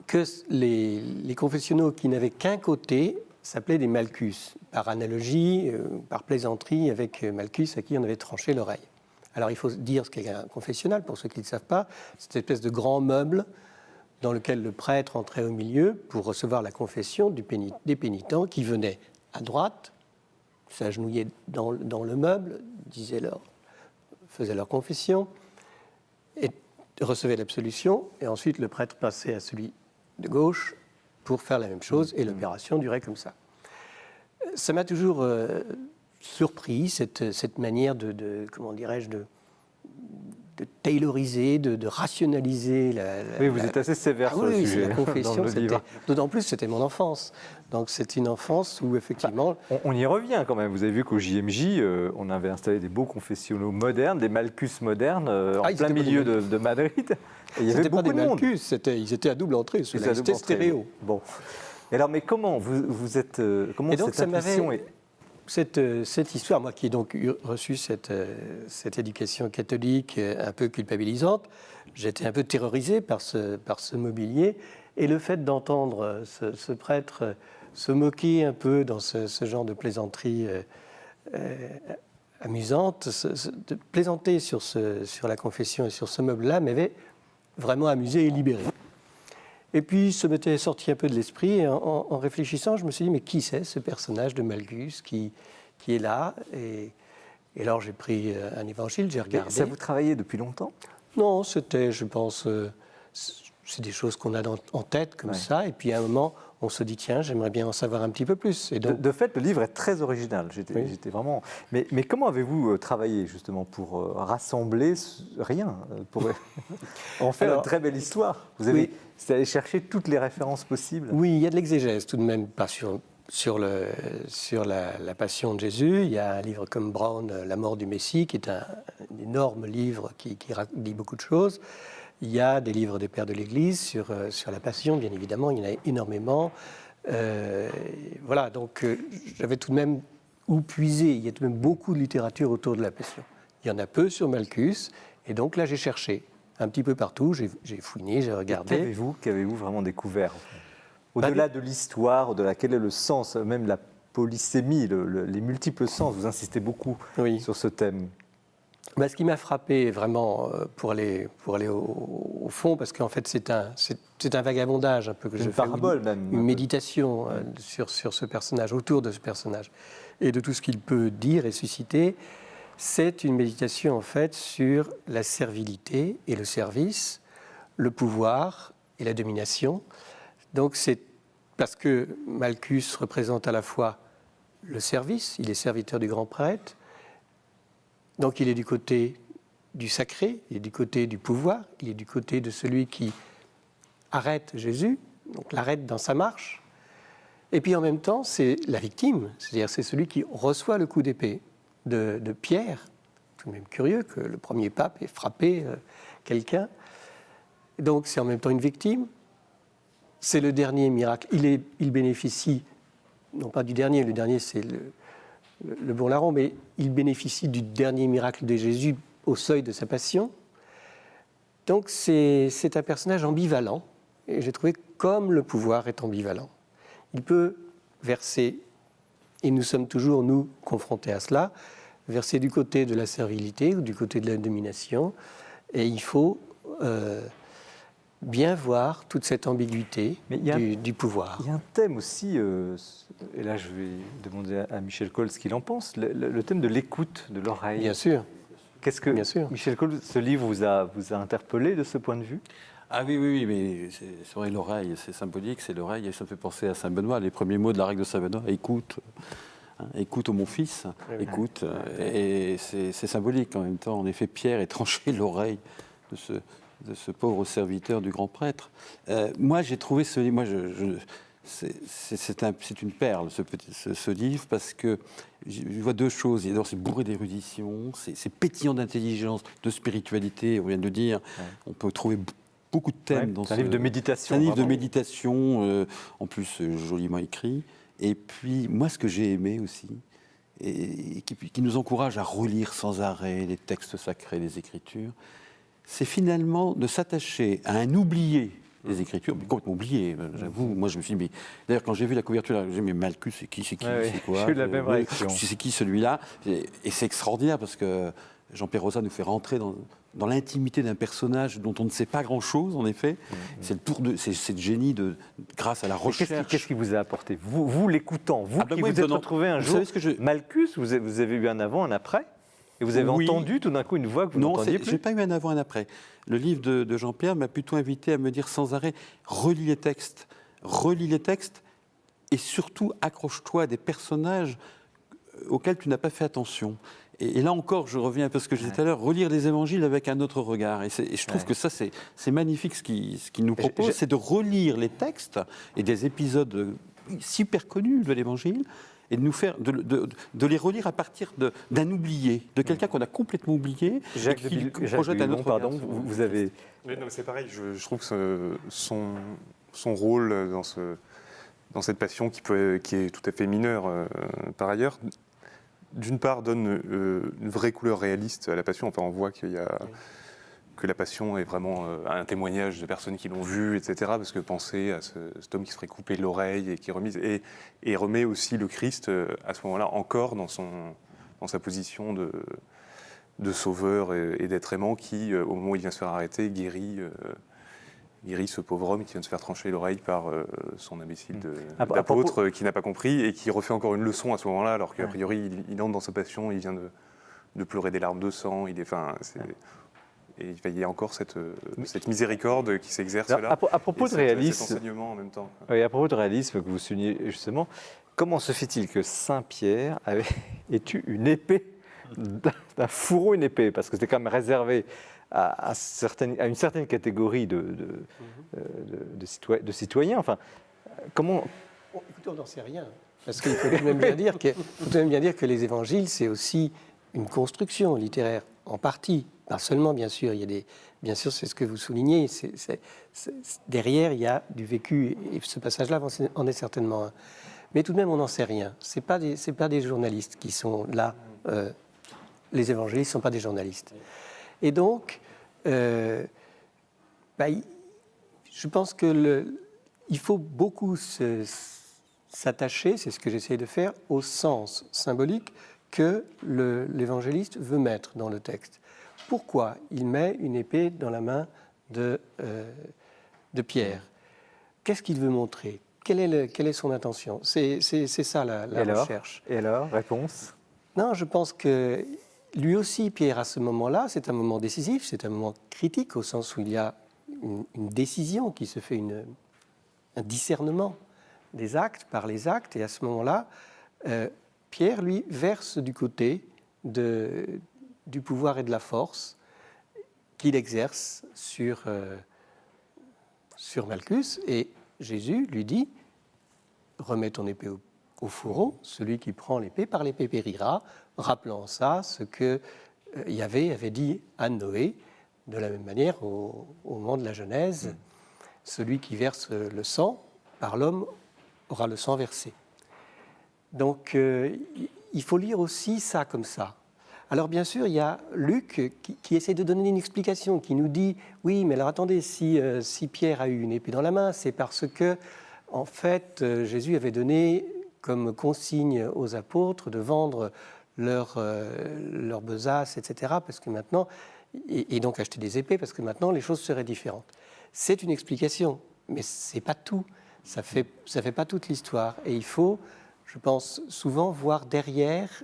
que les confessionnaux qui n'avaient qu'un côté s'appelaient des Malchus, par analogie, par plaisanterie avec Malchus à qui on avait tranché l'oreille. Alors, il faut dire ce qu'est un confessionnal, pour ceux qui ne le savent pas. C'est cette espèce de grand meuble dans lequel le prêtre entrait au milieu pour recevoir la confession des pénitents qui venaient à droite, s'agenouillaient dans le meuble, faisaient leur confession, et recevaient l'absolution, et ensuite le prêtre passait à celui de gauche pour faire la même chose, et l'opération durait comme ça. Ça m'a toujours surpris, cette manière comment dirais-je, de tailoriser, de rationaliser Oui, vous êtes assez sévère sur le sujet. La confession, dans le livre. D'autant plus, c'était mon enfance. Donc, c'est une enfance où, effectivement... On y revient quand même. Vous avez vu qu'au JMJ, on avait installé des beaux confessionnaux modernes, des Malchus modernes, en plein milieu de Madrid. Et il y avait beaucoup de monde. Malchus, ils étaient à double entrée, c'était stéréo. Bon. Et alors, mais comment vous êtes... comment et donc, cette intuition est... Cette histoire, moi qui ai donc reçu cette éducation catholique un peu culpabilisante, j'étais un peu terrorisé par ce mobilier. Et le fait d'entendre ce prêtre se moquer un peu dans ce genre de plaisanterie amusante, de plaisanter sur la confession et sur ce meuble-là m'avait vraiment amusé et libéré. Et puis, ça m'était sorti un peu de l'esprit. Et en réfléchissant, je me suis dit, mais qui c'est ce personnage de Malchus qui est là? Et alors, j'ai pris un évangile, j'ai regardé. Ça vous travaillait depuis longtemps? Non, c'était, je pense, c'est des choses qu'on a en tête comme ça. Et puis, à un moment, on se dit, tiens, j'aimerais bien en savoir un petit peu plus. Et donc... de fait, le livre est très original. J'étais vraiment... Mais comment avez-vous travaillé, justement, pour rassembler rien, pour en faire une très belle histoire? Vous avez allé chercher toutes les références possibles? Oui, il y a de l'exégèse, tout de même, pas sur la passion de Jésus. Il y a un livre comme Brown, La mort du Messie, qui est un énorme livre qui dit beaucoup de choses. Il y a des livres des pères de l'Église sur la passion, bien évidemment, il y en a énormément. Voilà, donc j'avais tout de même où puiser. Il y a tout de même beaucoup de littérature autour de la passion. Il y en a peu sur Malchus, et donc là j'ai cherché un petit peu partout, j'ai fouiné, j'ai regardé. Qu'avez-vous vraiment découvert? Au-delà de l'histoire, au-delà quel est le sens, même la polysémie, les multiples sens, vous insistez beaucoup sur ce thème. Ce qui m'a frappé vraiment, pour aller au fond, parce qu'en fait c'est un vagabondage un peu que je fais, parabole même, une méditation sur ce personnage, autour de ce personnage, et de tout ce qu'il peut dire et susciter, c'est une méditation en fait sur la servilité et le service, le pouvoir et la domination. Donc c'est parce que Malchus représente à la fois le service, il est serviteur du grand prêtre, donc il est du côté du sacré, il est du côté du pouvoir, il est du côté de celui qui arrête Jésus, donc l'arrête dans sa marche. Et puis en même temps, c'est la victime, c'est-à-dire c'est celui qui reçoit le coup d'épée de Pierre. Tout de même curieux que le premier pape ait frappé quelqu'un. Donc c'est en même temps une victime. C'est le dernier miracle. Il bénéficie, non pas du dernier, le dernier c'est le bon larron, mais il bénéficie du dernier miracle de Jésus au seuil de sa passion. Donc c'est un personnage ambivalent, et j'ai trouvé comme le pouvoir est ambivalent. Il peut verser, et nous sommes toujours, nous, confrontés à cela, verser du côté de la servilité ou du côté de la domination, et il faut bien voir toute cette ambiguïté du pouvoir. Il y a un thème aussi, et là je vais demander à Michel Coll ce qu'il en pense, le thème de l'écoute, de l'oreille. Bien sûr. Qu'est-ce que, Bien sûr. Michel Coll, ce livre vous a interpellé de ce point de vue? Ah oui, mais c'est vrai, l'oreille, c'est symbolique, c'est l'oreille, et ça me fait penser à Saint Benoît, les premiers mots de la règle de Saint Benoît, écoute, écoute ô mon fils, écoute, et c'est symbolique en même temps. En effet, Pierre est tranché l'oreille de ce pauvre serviteur du grand prêtre. Moi, j'ai trouvé ce livre, c'est une perle, ce livre, parce que je vois deux choses. D'abord, c'est bourré d'érudition, c'est pétillant d'intelligence, de spiritualité, on vient de le dire. Ouais. On peut trouver beaucoup de thèmes dans ce... C'est un livre de méditation. C'est un livre de méditation, en plus joliment écrit. Et puis, moi, ce que j'ai aimé aussi, et qui nous encourage à relire sans arrêt les textes sacrés, les Écritures, c'est finalement de s'attacher à un oublié des Écritures, mais complètement oublié, j'avoue. Moi, je me suis dit, mais d'ailleurs, quand j'ai vu la couverture, j'ai dit, mais Malchus, c'est qui, c'est quoi? J'ai eu la même réaction. C'est qui celui-là? Et c'est extraordinaire parce que Jean-Pierre Rosa nous fait rentrer dans l'intimité d'un personnage dont on ne sait pas grand-chose, en effet. C'est le génie grâce à la recherche. Qu'est-ce qui vous a apporté? Vous l'écoutant, vous qui vous êtes retrouvé un jour, Malchus, vous avez eu un avant, un après? Et vous avez entendu tout d'un coup une voix que vous n'entendiez plus? Non, je n'ai pas eu un avant et un après. Le livre de Jean-Pierre m'a plutôt invité à me dire sans arrêt, relis les textes, et surtout accroche-toi à des personnages auxquels tu n'as pas fait attention. Et là encore, je reviens un peu à ce que je disais tout à l'heure, relire les évangiles avec un autre regard. Et je trouve que ça, c'est magnifique ce qu'il nous propose, c'est de relire les textes et des épisodes super connus de l'évangile, et de nous faire de les relire à partir d'un oublié, de quelqu'un qu'on a complètement oublié, et qui projette un autre regard. Vous avez... Oui, non, c'est pareil, je trouve que son rôle dans cette passion qui est tout à fait mineure par ailleurs, d'une part donne une vraie couleur réaliste à la passion. Enfin, on voit que la passion est vraiment un témoignage de personnes qui l'ont vu, etc. Parce que penser à cet homme qui se ferait couper l'oreille et qui remet aussi le Christ à ce moment-là encore dans sa position de sauveur et d'être aimant qui, au moment où il vient se faire arrêter, guérit ce pauvre homme qui vient de se faire trancher l'oreille par son imbécile d'apôtre qui n'a pas compris et qui refait encore une leçon à ce moment-là, alors qu'a priori il entre dans sa passion, il vient de pleurer des larmes de sang, et il y a encore cette miséricorde qui s'exerce là. À propos de réalisme, cet enseignement en même temps. Oui, à propos de réalisme que vous soulignez justement, comment se fait-il que Saint Pierre ait eu une épée, d'un fourreau, une épée, parce que c'était quand même réservé à une certaine catégorie de citoyens. Enfin, comment... Écoutez, on n'en sait rien. Parce qu'il faut tout de même bien dire que les évangiles, c'est aussi une construction littéraire, en partie. Pas seulement, bien sûr. Bien sûr, c'est ce que vous soulignez. Derrière, il y a du vécu. Et ce passage-là en est certainement un. Mais tout de même, on n'en sait rien. Ce n'est pas des journalistes qui sont là. Les évangélistes ne sont pas des journalistes. Et donc, je pense qu'il faut beaucoup s'attacher, c'est ce que j'essaie de faire, au sens symbolique que l'évangéliste veut mettre dans le texte. Pourquoi il met une épée dans la main de Pierre? Qu'est-ce qu'il veut montrer? Quelle est son intention? C'est ça la recherche. Et alors, réponse? Non, je pense que lui aussi, Pierre, à ce moment-là, c'est un moment décisif, c'est un moment critique, au sens où il y a une décision qui se fait, un discernement des actes par les actes. Et à ce moment-là, Pierre, lui, verse du côté du pouvoir et de la force qu'il exerce sur Malchus. Et Jésus lui dit, remets ton épée au fourreau, celui qui prend l'épée, par l'épée périra, rappelant ça, ce que Yahvé avait dit à Noé, de la même manière au moment de la Genèse, celui qui verse le sang, par l'homme aura le sang versé. Donc il faut lire aussi ça comme ça. Alors bien sûr, il y a Luc qui essaie de donner une explication, qui nous dit, oui, mais alors attendez, si Pierre a eu une épée dans la main, c'est parce que, en fait, Jésus avait donné comme consigne aux apôtres de vendre leur besace, etc., parce que maintenant, et donc acheter des épées, parce que maintenant, les choses seraient différentes. C'est une explication, mais ce n'est pas tout. Ça fait pas toute l'histoire. Et il faut, je pense, souvent voir derrière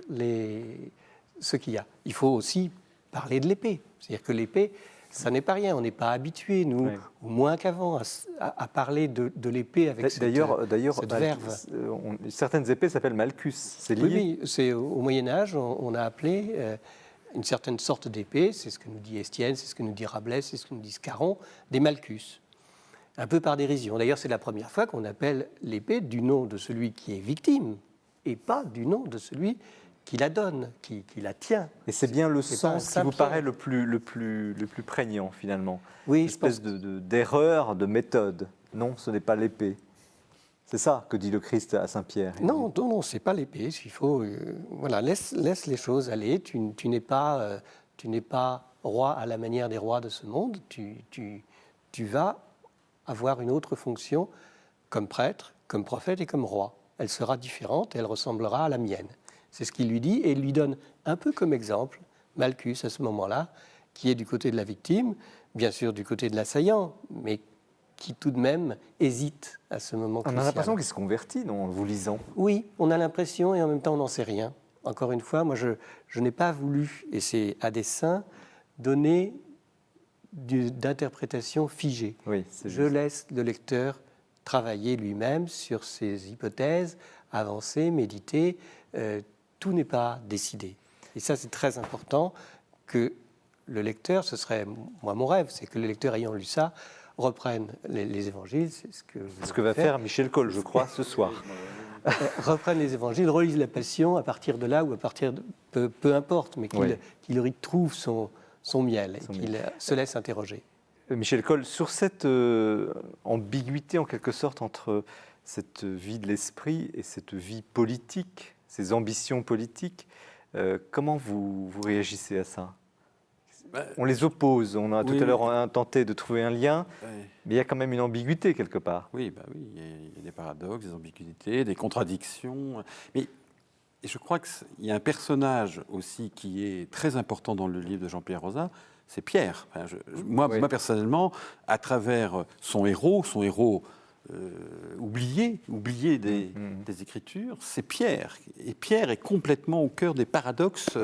ce qu'il y a. Il faut aussi parler de l'épée. C'est-à-dire que l'épée, ça n'est pas rien. On n'est pas habitués, nous, Oui. ou moins qu'avant, à parler de l'épée avec cette verve. Certaines épées s'appellent Malchus. C'est lié. Oui, c'est au Moyen-Âge, on a appelé une certaine sorte d'épée, c'est ce que nous dit Estienne, c'est ce que nous dit Rabelais, c'est ce que nous dit Scarron, des Malchus. Un peu par dérision. D'ailleurs, c'est la première fois qu'on appelle l'épée du nom de celui qui est victime et pas du nom de celui qui la donne, qui la tient. Et c'est bien le C'est pas sens qui vous Saint-Pierre. paraît le plus prégnant, finalement. Oui, Une je pense. espèce d'erreur, de méthode. Non, ce n'est pas l'épée. C'est ça que dit le Christ à Saint-Pierre. Non, c'est pas l'épée. Il faut, voilà, laisse les choses aller. Tu n'es pas roi à la manière des rois de ce monde. Tu vas avoir une autre fonction comme prêtre, comme prophète et comme roi. Elle sera différente et elle ressemblera à la mienne. C'est ce qu'il lui dit et il lui donne un peu comme exemple Malchus à ce moment-là, qui est du côté de la victime, bien sûr du côté de l'assaillant, mais qui tout de même hésite à ce moment On crucial. a l'impression qu'il se convertit, non, en vous lisant. Oui, on a l'impression et en même temps on n'en sait rien. Encore une fois, moi je n'ai pas voulu, et c'est à dessein, donner d'interprétation figée. Oui, c'est Je juste. laisse le lecteur travailler lui-même sur ses hypothèses, avancer, méditer. Tout n'est pas décidé. Et ça, c'est très important que le lecteur, ce serait, moi, mon rêve, c'est que le lecteur, ayant lu ça, reprenne les évangiles. C'est ce que va faire Michel Coll, je crois, ce soir. Reprenne les évangiles, relise la Passion à partir de là ou à partir de... Peu importe, mais qu'il y retrouve son miel et qu'il se laisse interroger. Michel Coll, sur cette ambiguïté en quelque sorte entre cette vie de l'esprit et cette vie politique, ces ambitions politiques, comment vous réagissez à ça? On les oppose, on a tout à l'heure tenté de trouver un lien, mais il y a quand même une ambiguïté quelque part. Oui, il y a des paradoxes, des ambiguïtés, des contradictions. Mais je crois qu'il y a un personnage aussi qui est très important dans le livre de Jean-Pierre Rosat, c'est Pierre. Enfin, moi, personnellement, à travers son héros oublié des Écritures, c'est Pierre. Et Pierre est complètement au cœur des paradoxes.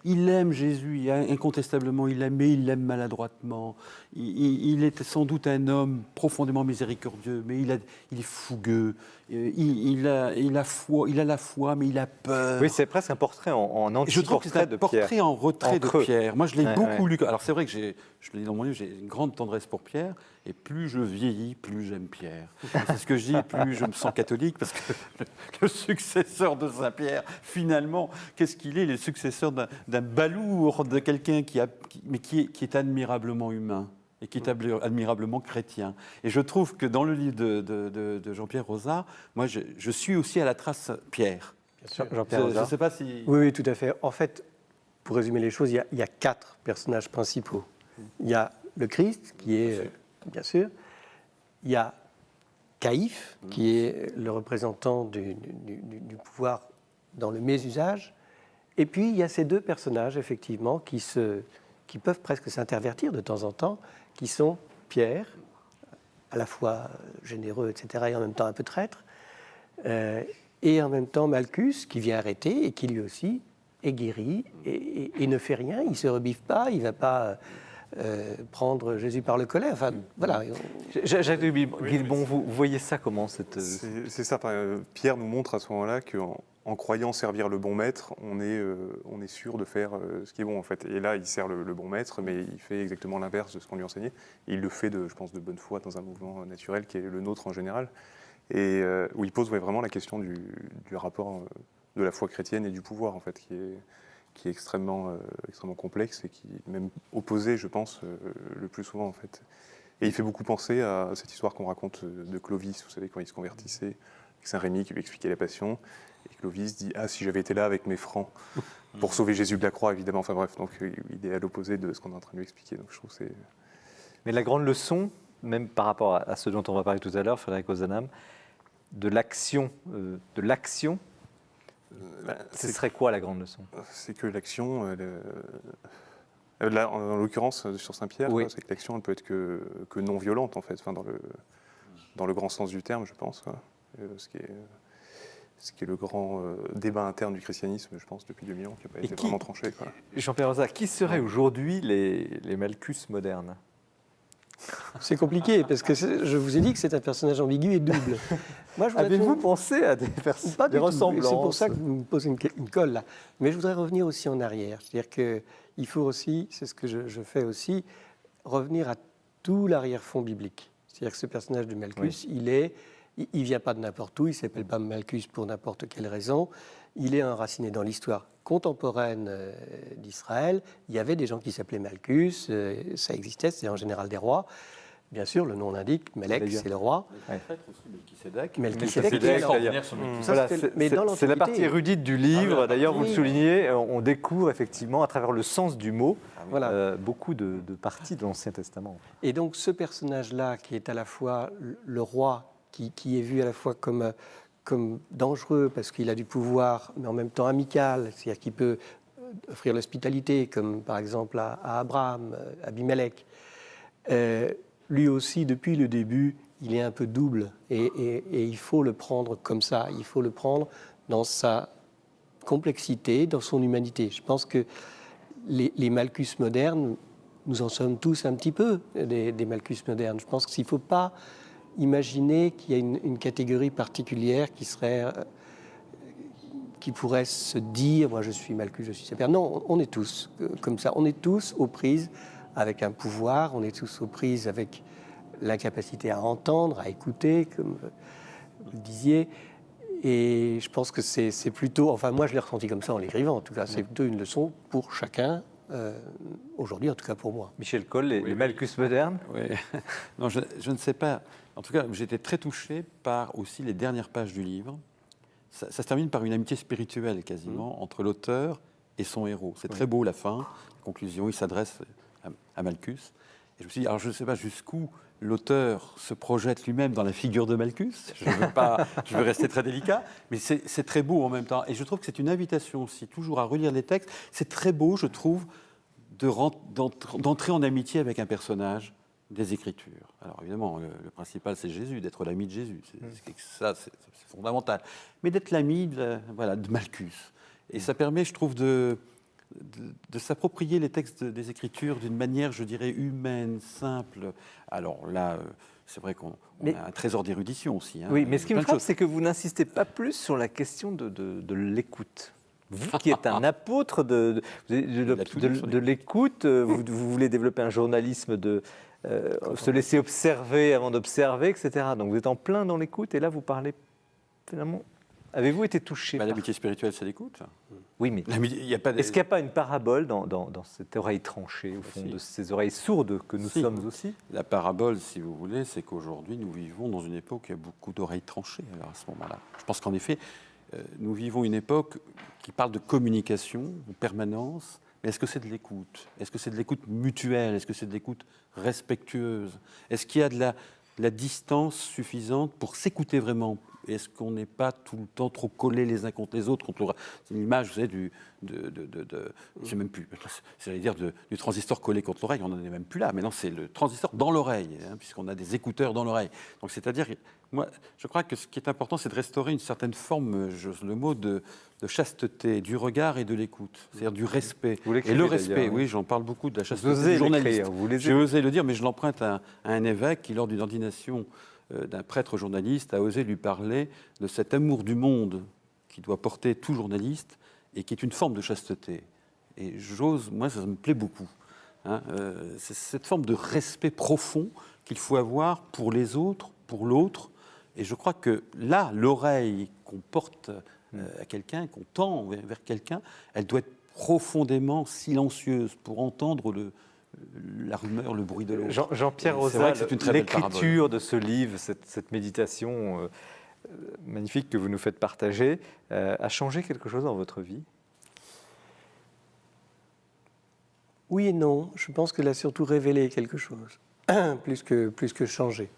Il aime Jésus, incontestablement il l'aime, mais il l'aime maladroitement. Il est sans doute un homme profondément miséricordieux, mais il est fougueux. Il a la foi, mais il a peur. Oui, c'est presque un portrait en anti-portrait de Pierre. Je trouve que c'est un portrait en retrait de Pierre. Moi, je l'ai beaucoup lu. Alors, c'est vrai que je l'ai dans mon livre, j'ai une grande tendresse pour Pierre. Et plus je vieillis, plus j'aime Pierre. C'est ce que je dis, plus je me sens catholique, parce que le successeur de Saint-Pierre, finalement, qu'est-ce qu'il est? Le successeur d'un balourd, de quelqu'un qui est admirablement humain et qui est admirablement chrétien. Et je trouve que dans le livre de Jean-Pierre Rosat, moi, je suis aussi à la trace Pierre. Jean-Pierre Rosat. Je ne sais pas si... Oui, tout à fait. En fait, pour résumer les choses, il y a 4 personnages principaux. Il y a le Christ, qui est... Bien sûr. Il y a Caïphe, qui est le représentant du pouvoir dans le mésusage. Et puis, il y a ces 2 personnages, effectivement, qui peuvent presque s'intervertir de temps en temps, qui sont Pierre, à la fois généreux, etc., et en même temps un peu traître, et en même temps Malchus, qui vient arrêter et qui lui aussi est guéri et ne fait rien, il ne se rebiffe pas, il ne va pas prendre Jésus par le collet. Enfin, voilà. Jacques de Guilbon, vous voyez ça comment cette... C'est ça. Pierre nous montre à ce moment-là qu'en croyant servir le bon maître, on est sûr de faire ce qui est bon en fait. Et là, il sert le bon maître, mais il fait exactement l'inverse de ce qu'on lui enseignait. Et il le fait, je pense, de bonne foi dans un mouvement naturel qui est le nôtre en général, et où il pose vraiment la question du rapport de la foi chrétienne et du pouvoir en fait, qui est extrêmement complexe et qui est même opposé, je pense, le plus souvent en fait. Et il fait beaucoup penser à cette histoire qu'on raconte de Clovis, vous savez, quand il se convertissait, avec Saint Rémy qui lui expliquait la Passion. Et Clovis dit « Ah, si j'avais été là avec mes francs, pour sauver Jésus de la croix, évidemment. » Enfin bref, donc il est à l'opposé de ce qu'on est en train de lui expliquer. Donc je trouve que c'est... Mais la grande leçon, même par rapport à ce dont on va parler tout à l'heure, Frédéric Ozanam, de l'action, ce serait quoi la grande leçon? C'est que l'action, là, en l'occurrence sur Saint-Pierre, oui. C'est que l'action elle peut être que non violente en fait, enfin, dans le grand sens du terme, je pense. Ce qui est le grand débat interne du christianisme, je pense, depuis 2000 ans, qui n'a pas été vraiment tranché. Jean-Pierre Rosa, qui seraient aujourd'hui les Malchus modernes? C'est compliqué, parce que je vous ai dit que c'est un personnage ambigu et double. Avez-vous pensé à des ressemblances? C'est pour ça que vous me posez une colle, là. Mais je voudrais revenir aussi en arrière. C'est-à-dire qu'il faut aussi, c'est ce que je fais aussi, revenir à tout l'arrière-fond biblique. C'est-à-dire que ce personnage de Malchus, oui. il ne vient pas de n'importe où, il ne s'appelle pas Malchus pour n'importe quelle raison. Il est enraciné dans l'histoire contemporaine d'Israël. Il y avait des gens qui s'appelaient Malchus, ça existait, c'est en général des rois. Bien sûr, le nom l'indique, Melech, c'est le roi. Melchisédek, c'est la partie érudite du livre. D'ailleurs, vous le soulignez, on découvre effectivement, à travers le sens du mot, beaucoup de parties de l'Ancien Testament. Et donc, ce personnage-là, qui est à la fois le roi, qui est vu à la fois comme dangereux parce qu'il a du pouvoir, mais en même temps amical, c'est-à-dire qu'il peut offrir l'hospitalité, comme par exemple à Abraham, Abimelech. Lui aussi, depuis le début, il est un peu double et il faut le prendre comme ça. Il faut le prendre dans sa complexité, dans son humanité. Je pense que les Malchus modernes, nous en sommes tous un petit peu des Malchus modernes. Je pense qu'il ne faut pas imaginer qu'il y a une catégorie particulière qui pourrait se dire « moi je suis Malchus, je suis Saint-Pierre ». Non, on est tous comme ça. On est tous aux prises avec un pouvoir, on est tous aux prises avec l'incapacité à entendre, à écouter, comme vous le disiez. Et je pense que c'est plutôt... Enfin, moi je l'ai ressenti comme ça en l'écrivant, en tout cas. C'est plutôt une leçon pour chacun, aujourd'hui, en tout cas pour moi. Michel Coll, les Malchus modernes? Oui. Non, je ne sais pas. En tout cas, j'étais très touché par aussi les dernières pages du livre. Ça se termine par une amitié spirituelle quasiment entre l'auteur et son héros. C'est très beau la fin, la conclusion. Il s'adresse à Malchus. Et je me suis dit, alors je ne sais pas jusqu'où l'auteur se projette lui-même dans la figure de Malchus. Je veux rester très délicat, mais c'est très beau en même temps. Et je trouve que c'est une invitation aussi, toujours à relire les textes. C'est très beau, je trouve, d'entrer en amitié avec un personnage des Écritures. Alors évidemment, le principal, c'est Jésus, d'être l'ami de Jésus. C'est fondamental. Mais d'être l'ami de Malchus. Et ça permet, je trouve, de s'approprier les textes des Écritures d'une manière, je dirais, humaine, simple. Alors là, c'est vrai qu'on a un trésor d'érudition aussi. Oui, mais ce qui me frappe, c'est que vous n'insistez pas plus sur la question de l'écoute. Vous qui êtes un apôtre de l'écoute, vous voulez développer un journalisme se laisser observer avant d'observer, etc. Donc vous êtes en plein dans l'écoute et là vous parlez finalement... Avez-vous été touché par... L'amitié spirituelle, c'est l'écoute. Oui, mais est-ce qu'il n'y a pas une parabole dans cette oreille tranchée, au fond, de ces oreilles sourdes que nous sommes aussi? La parabole, si vous voulez, c'est qu'aujourd'hui, nous vivons dans une époque où il y a beaucoup d'oreilles tranchées. Alors à ce moment-là, je pense qu'en effet, nous vivons une époque qui parle de communication en permanence. Mais est-ce que c'est de l'écoute? Est-ce que c'est de l'écoute mutuelle? Est-ce que c'est de l'écoute respectueuse? Est-ce qu'il y a de la distance suffisante pour s'écouter vraiment Est-ce qu'on n'est pas tout le temps trop collés les uns contre les autres, c'est une image, vous savez, je sais même plus, j'allais dire du transistor collé contre l'oreille, on n'en est même plus là. Maintenant, c'est le transistor dans l'oreille, puisqu'on a des écouteurs dans l'oreille. Donc, c'est-à-dire, moi, je crois que ce qui est important, c'est de restaurer une certaine forme, j'ose le mot, de chasteté, du regard et de l'écoute, c'est-à-dire du respect. Et le respect, oui, j'en parle beaucoup de la chasteté du journaliste. J'ai osé le dire, mais je l'emprunte à un évêque qui, lors d'une ordination d'un prêtre journaliste, a osé lui parler de cet amour du monde qui doit porter tout journaliste et qui est une forme de chasteté. Et moi, ça me plaît beaucoup. C'est cette forme de respect profond qu'il faut avoir pour les autres, pour l'autre. Et je crois que là, l'oreille qu'on porte à quelqu'un, qu'on tend vers quelqu'un, elle doit être profondément silencieuse pour entendre la rumeur, le bruit de l'autre. Jean-Pierre Rosal, l'écriture de ce livre, cette méditation magnifique que vous nous faites partager, a changé quelque chose dans votre vie ? Oui et non. Je pense qu'elle a surtout révélé quelque chose, plus que changé.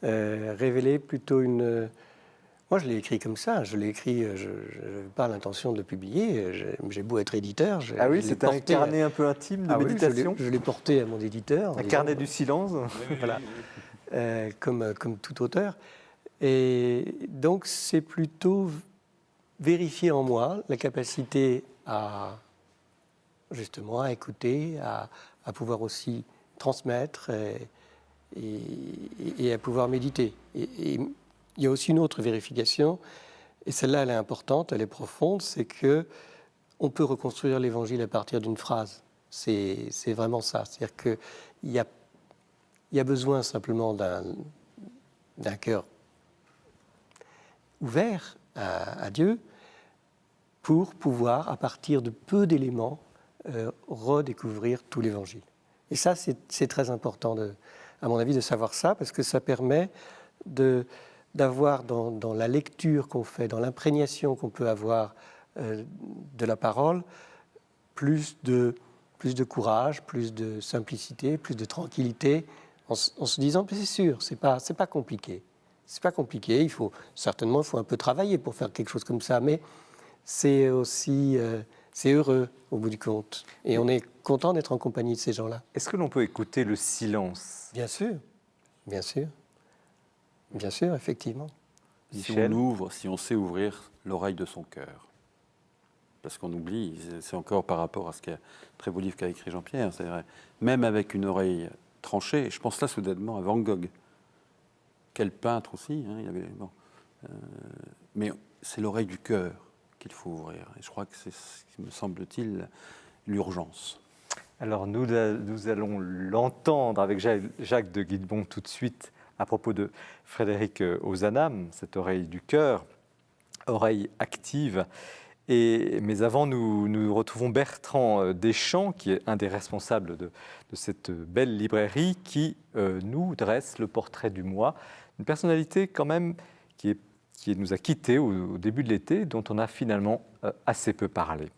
Révélé plutôt une... Moi, je l'ai écrit comme ça. Je l'ai écrit, je n'avais pas l'intention de le publier. J'ai beau être éditeur. Ah oui, c'est un carnet un peu intime de méditation. Oui, je l'ai porté à mon éditeur. Un carnet du silence. Voilà, comme tout auteur. Et donc, c'est plutôt vérifier en moi la capacité à écouter, à pouvoir aussi transmettre et à pouvoir méditer. Et il y a aussi une autre vérification, et celle-là, elle est importante, elle est profonde, c'est qu'on peut reconstruire l'Évangile à partir d'une phrase. C'est vraiment ça. C'est-à-dire qu'il y a besoin simplement d'un cœur ouvert à Dieu pour pouvoir, à partir de peu d'éléments, redécouvrir tout l'Évangile. Et ça, c'est très important, à mon avis, de savoir ça, parce que ça permet d'avoir dans la lecture qu'on fait, dans l'imprégnation qu'on peut avoir de la parole, plus de courage, plus de simplicité, plus de tranquillité, en se disant, c'est sûr, c'est pas compliqué. C'est pas compliqué, il faut un peu travailler pour faire quelque chose comme ça, mais c'est aussi... c'est heureux au bout du compte. Et on est content d'être en compagnie de ces gens-là. Est-ce que l'on peut écouter le silence ? Bien sûr, bien sûr. Bien sûr, effectivement. Si on sait ouvrir l'oreille de son cœur. Parce qu'on oublie, c'est encore par rapport à ce très beau livre qu'a écrit Jean-Pierre, c'est vrai. Même avec une oreille tranchée, je pense là soudainement à Van Gogh. Quel peintre aussi, il avait, mais c'est l'oreille du cœur qu'il faut ouvrir. Et je crois que c'est, me semble-t-il, l'urgence. Alors nous allons l'entendre avec Jacques de Guidebon tout de suite à propos de Frédéric Ozanam, cette oreille du cœur, oreille active. Mais avant, nous retrouvons Bertrand Deschamps, qui est un des responsables de cette belle librairie, qui nous dresse le portrait du mois. Une personnalité quand même qui nous a quittés au début de l'été, dont on a finalement assez peu parlé.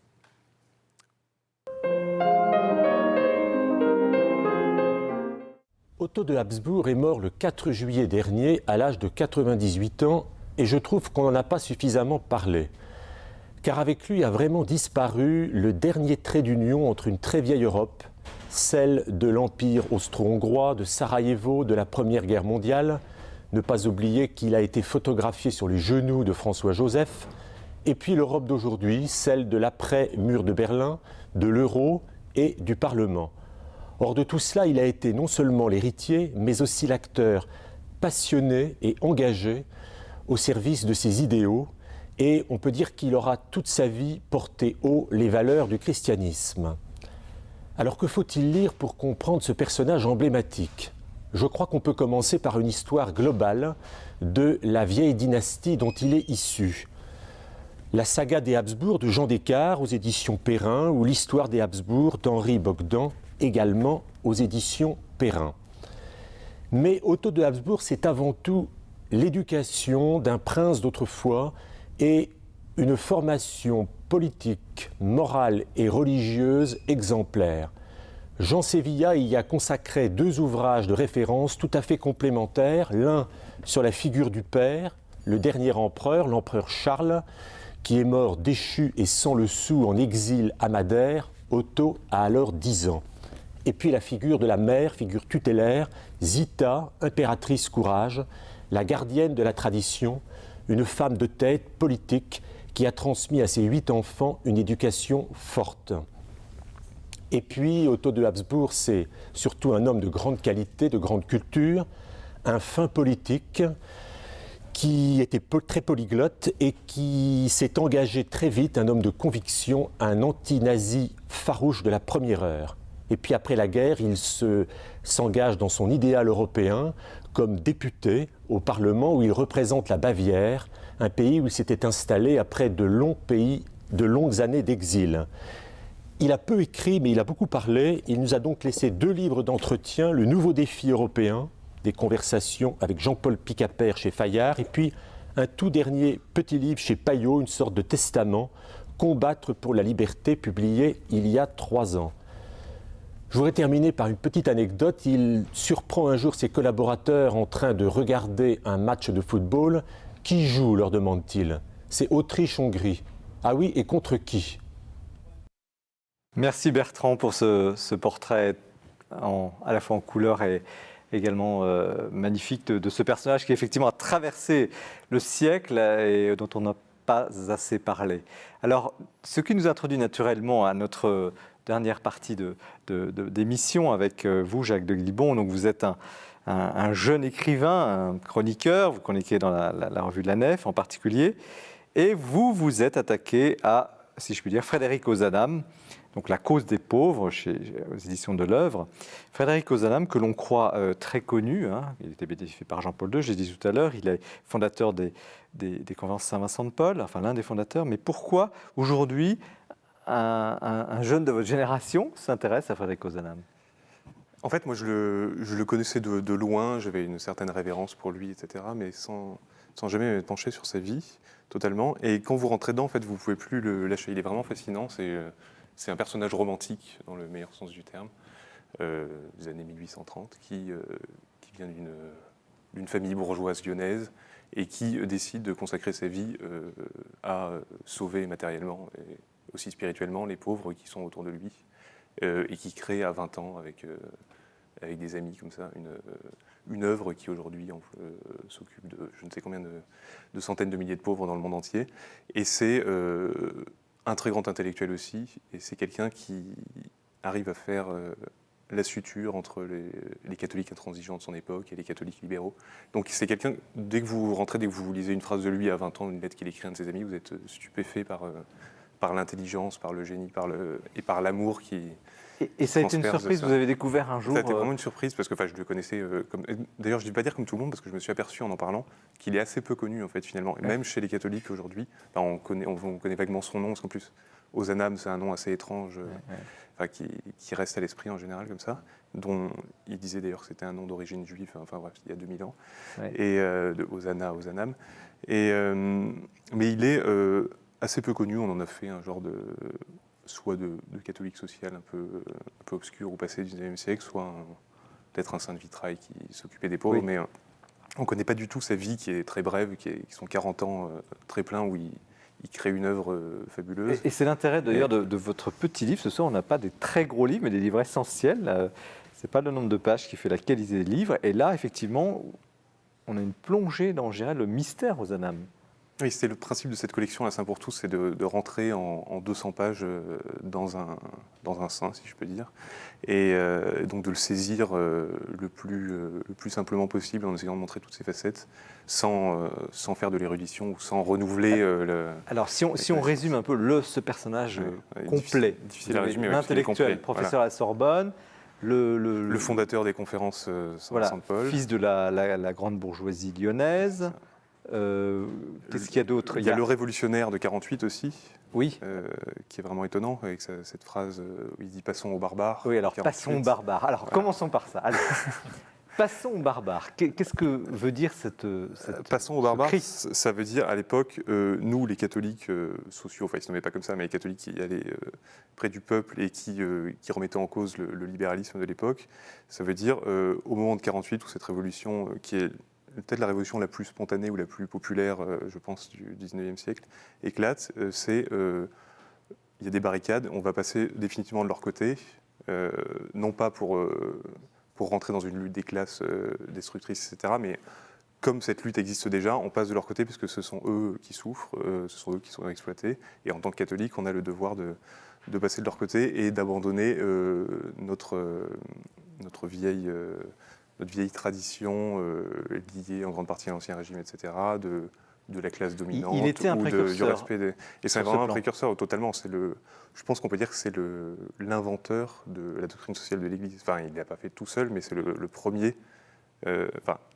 Otto de Habsbourg est mort le 4 juillet dernier à l'âge de 98 ans et je trouve qu'on n'en a pas suffisamment parlé. Car avec lui a vraiment disparu le dernier trait d'union entre une très vieille Europe, celle de l'Empire austro-hongrois, de Sarajevo, de la Première Guerre mondiale. Ne pas oublier qu'il a été photographié sur les genoux de François-Joseph. Et puis l'Europe d'aujourd'hui, celle de l'après-mur de Berlin, de l'euro et du Parlement. Or de tout cela, il a été non seulement l'héritier, mais aussi l'acteur passionné et engagé au service de ses idéaux. Et on peut dire qu'il aura toute sa vie porté haut les valeurs du christianisme. Alors que faut-il lire pour comprendre ce personnage emblématique ? Je crois qu'on peut commencer par une histoire globale de la vieille dynastie dont il est issu. La saga des Habsbourg de Jean Descartes aux éditions Perrin ou l'histoire des Habsbourg d'Henri Bogdan, également aux éditions Perrin. Mais Otto de Habsbourg, c'est avant tout l'éducation d'un prince d'autrefois et une formation politique, morale et religieuse exemplaire. Jean Sévilla y a consacré 2 ouvrages de référence tout à fait complémentaires, l'un sur la figure du père, le dernier empereur, l'empereur Charles, qui est mort déchu et sans le sou en exil à Madère. Otto a alors 10 ans. Et puis la figure de la mère, figure tutélaire, Zita, impératrice courage, la gardienne de la tradition, une femme de tête politique qui a transmis à ses 8 enfants une éducation forte. Et puis Otto de Habsbourg, c'est surtout un homme de grande qualité, de grande culture, un fin politique qui était très polyglotte et qui s'est engagé très vite, un homme de conviction, un anti-nazi farouche de la première heure. Et puis après la guerre, il s'engage dans son idéal européen comme député au Parlement où il représente la Bavière, un pays où il s'était installé après de longues années d'exil. Il a peu écrit, mais il a beaucoup parlé. Il nous a donc laissé 2 livres d'entretien, Le nouveau défi européen, des conversations avec Jean-Paul Picapert chez Fayard, et puis un tout dernier petit livre chez Payot, une sorte de testament, Combattre pour la liberté, publié il y a 3 ans. Je voudrais terminer par une petite anecdote. Il surprend un jour ses collaborateurs en train de regarder un match de football. Qui joue, leur demande-t-il. C'est Autriche-Hongrie. Ah oui, et contre qui? Merci Bertrand pour ce portrait à la fois en couleur et également magnifique de ce personnage qui effectivement a traversé le siècle et dont on n'a pas assez parlé. Alors, ce qui nous introduit naturellement à notre dernière partie d'émission avec vous, Jacques de Glibon. Donc, vous êtes un jeune écrivain, un chroniqueur, vous chroniquez dans la revue de la Nef en particulier, et vous vous êtes attaqué à, si je puis dire, Frédéric Ozanam, donc La cause des pauvres, aux éditions de l'Œuvre. Frédéric Ozanam, que l'on croit très connu, il était bénéficié par Jean-Paul II, je l'ai dit tout à l'heure, il est fondateur des convenances Saint-Vincent de Paul, enfin l'un des fondateurs, mais pourquoi aujourd'hui un jeune de votre génération s'intéresse à Frédéric Ozanam? En fait, moi, je le connaissais de loin, j'avais une certaine révérence pour lui, etc., mais sans jamais me pencher sur sa vie, totalement. Et quand vous rentrez dedans, en fait, vous ne pouvez plus le lâcher. Il est vraiment fascinant, c'est un personnage romantique, dans le meilleur sens du terme, des années 1830, qui vient d'une famille bourgeoise lyonnaise et qui décide de consacrer sa vie à sauver matériellement et aussi spirituellement les pauvres qui sont autour de lui, et qui crée à 20 ans avec des amis comme ça une œuvre qui aujourd'hui s'occupe de je ne sais combien de centaines de milliers de pauvres dans le monde entier. Et c'est un très grand intellectuel aussi, et c'est quelqu'un qui arrive à faire la suture entre les catholiques intransigeants de son époque et les catholiques libéraux. Donc c'est quelqu'un, dès que vous rentrez, dès que vous lisez une phrase de lui à 20 ans, une lettre qu'il écrit à un de ses amis, vous êtes stupéfait par l'intelligence, par le génie, et par l'amour qui... Et ça a été une surprise, vous avez découvert un jour... Ça a été vraiment une surprise, parce que je le connaissais comme... D'ailleurs, je ne vais pas dire comme tout le monde, parce que je me suis aperçu en parlant qu'il est assez peu connu, en fait, finalement. Et même chez les catholiques, aujourd'hui, on connaît vaguement son nom, parce qu'en plus, Ozanam, c'est un nom assez étrange, qui reste à l'esprit en général, comme ça, dont il disait d'ailleurs que c'était un nom d'origine juive, enfin bref, il y a 2000 ans, et de Ozanam. Mais il est... assez peu connu, on en a fait un genre soit de catholique social un peu obscur au passé du XIXe siècle, soit peut-être un saint de vitrail qui s'occupait des pauvres, mais on ne connaît pas du tout sa vie qui est très brève, qui sont 40 ans très pleins où il crée une œuvre fabuleuse. Et c'est l'intérêt d'ailleurs de votre petit livre. Ce soir, on n'a pas des très gros livres, mais des livres essentiels. Ce n'est pas le nombre de pages qui fait la qualité des livres. Et là, effectivement, on a une plongée dans, je dirais, le mystère Ozanam. Oui, c'était le principe de cette collection à Saint pour tous, c'est de rentrer en 200 pages dans un saint, si je peux dire, et donc de le saisir le plus simplement possible en essayant de montrer toutes ses facettes, sans faire de l'érudition ou sans renouveler Alors, si on résume un peu ce personnage complet, difficile à résumer, l'intellectuel, professeur à la Sorbonne, le fondateur des conférences Saint-Vincent de Paul, fils de la grande bourgeoisie lyonnaise. Qu'est-ce qu'il y a d'autre? Il y a le révolutionnaire de 48 aussi, oui, qui est vraiment étonnant avec cette phrase où il dit « passons aux barbares ». Oui, alors 48. Passons aux barbares. Alors commençons par ça. Allez. Passons aux barbares. Qu'est-ce que veut dire cette Passons aux barbares, ça veut dire à l'époque, nous les catholiques sociaux, enfin ils ne se nommaient pas comme ça, mais les catholiques qui allaient près du peuple et qui remettaient en cause le libéralisme de l'époque, ça veut dire au moment de 48 où cette révolution qui est peut-être la révolution la plus spontanée ou la plus populaire, je pense, du 19e siècle, éclate, il y a des barricades, on va passer définitivement de leur côté, non pas pour rentrer dans une lutte des classes destructrices, etc., mais comme cette lutte existe déjà, on passe de leur côté puisque ce sont eux qui souffrent, ce sont eux qui sont exploités, et en tant que catholique, on a le devoir de passer de leur côté et d'abandonner notre vieille tradition liée en grande partie à l'Ancien Régime, etc., de la classe dominante il était un du précurseur respect des... Et c'est sur ce vraiment un plan. précurseur, totalement. Je pense qu'on peut dire que c'est l'inventeur de la doctrine sociale de l'Église. Enfin, il ne l'a pas fait tout seul, mais c'est le premier... la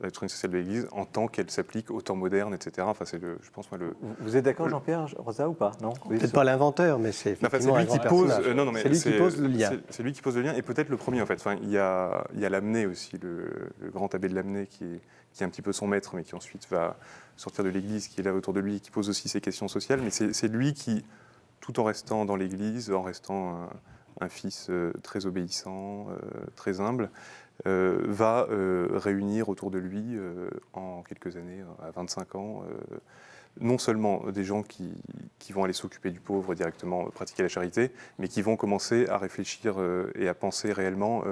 doctrine sociale de l'Église en tant qu'elle s'applique au temps moderne, etc. Enfin, je pense, moi, Vous êtes d'accord, Jean-Pierre Rosa, ou pas? Non. Oui, Peut-être pas l'inventeur, mais c'est Enfin, c'est effectivement lui un qui grand pose. personnage. Non, mais c'est lui qui pose le lien. C'est lui qui pose le lien, et peut-être le premier en fait. Enfin, il y a Lamennais aussi, le grand abbé de Lamennais, qui est un petit peu son maître, mais qui ensuite va sortir de l'Église, qui est là autour de lui, et qui pose aussi ces questions sociales. Mais c'est lui qui, tout en restant dans l'Église, en restant un fils très obéissant, très humble, va réunir autour de lui, en quelques années, à 25 ans, non seulement des gens qui vont aller s'occuper du pauvre directement, pratiquer la charité, mais qui vont commencer à réfléchir et à penser réellement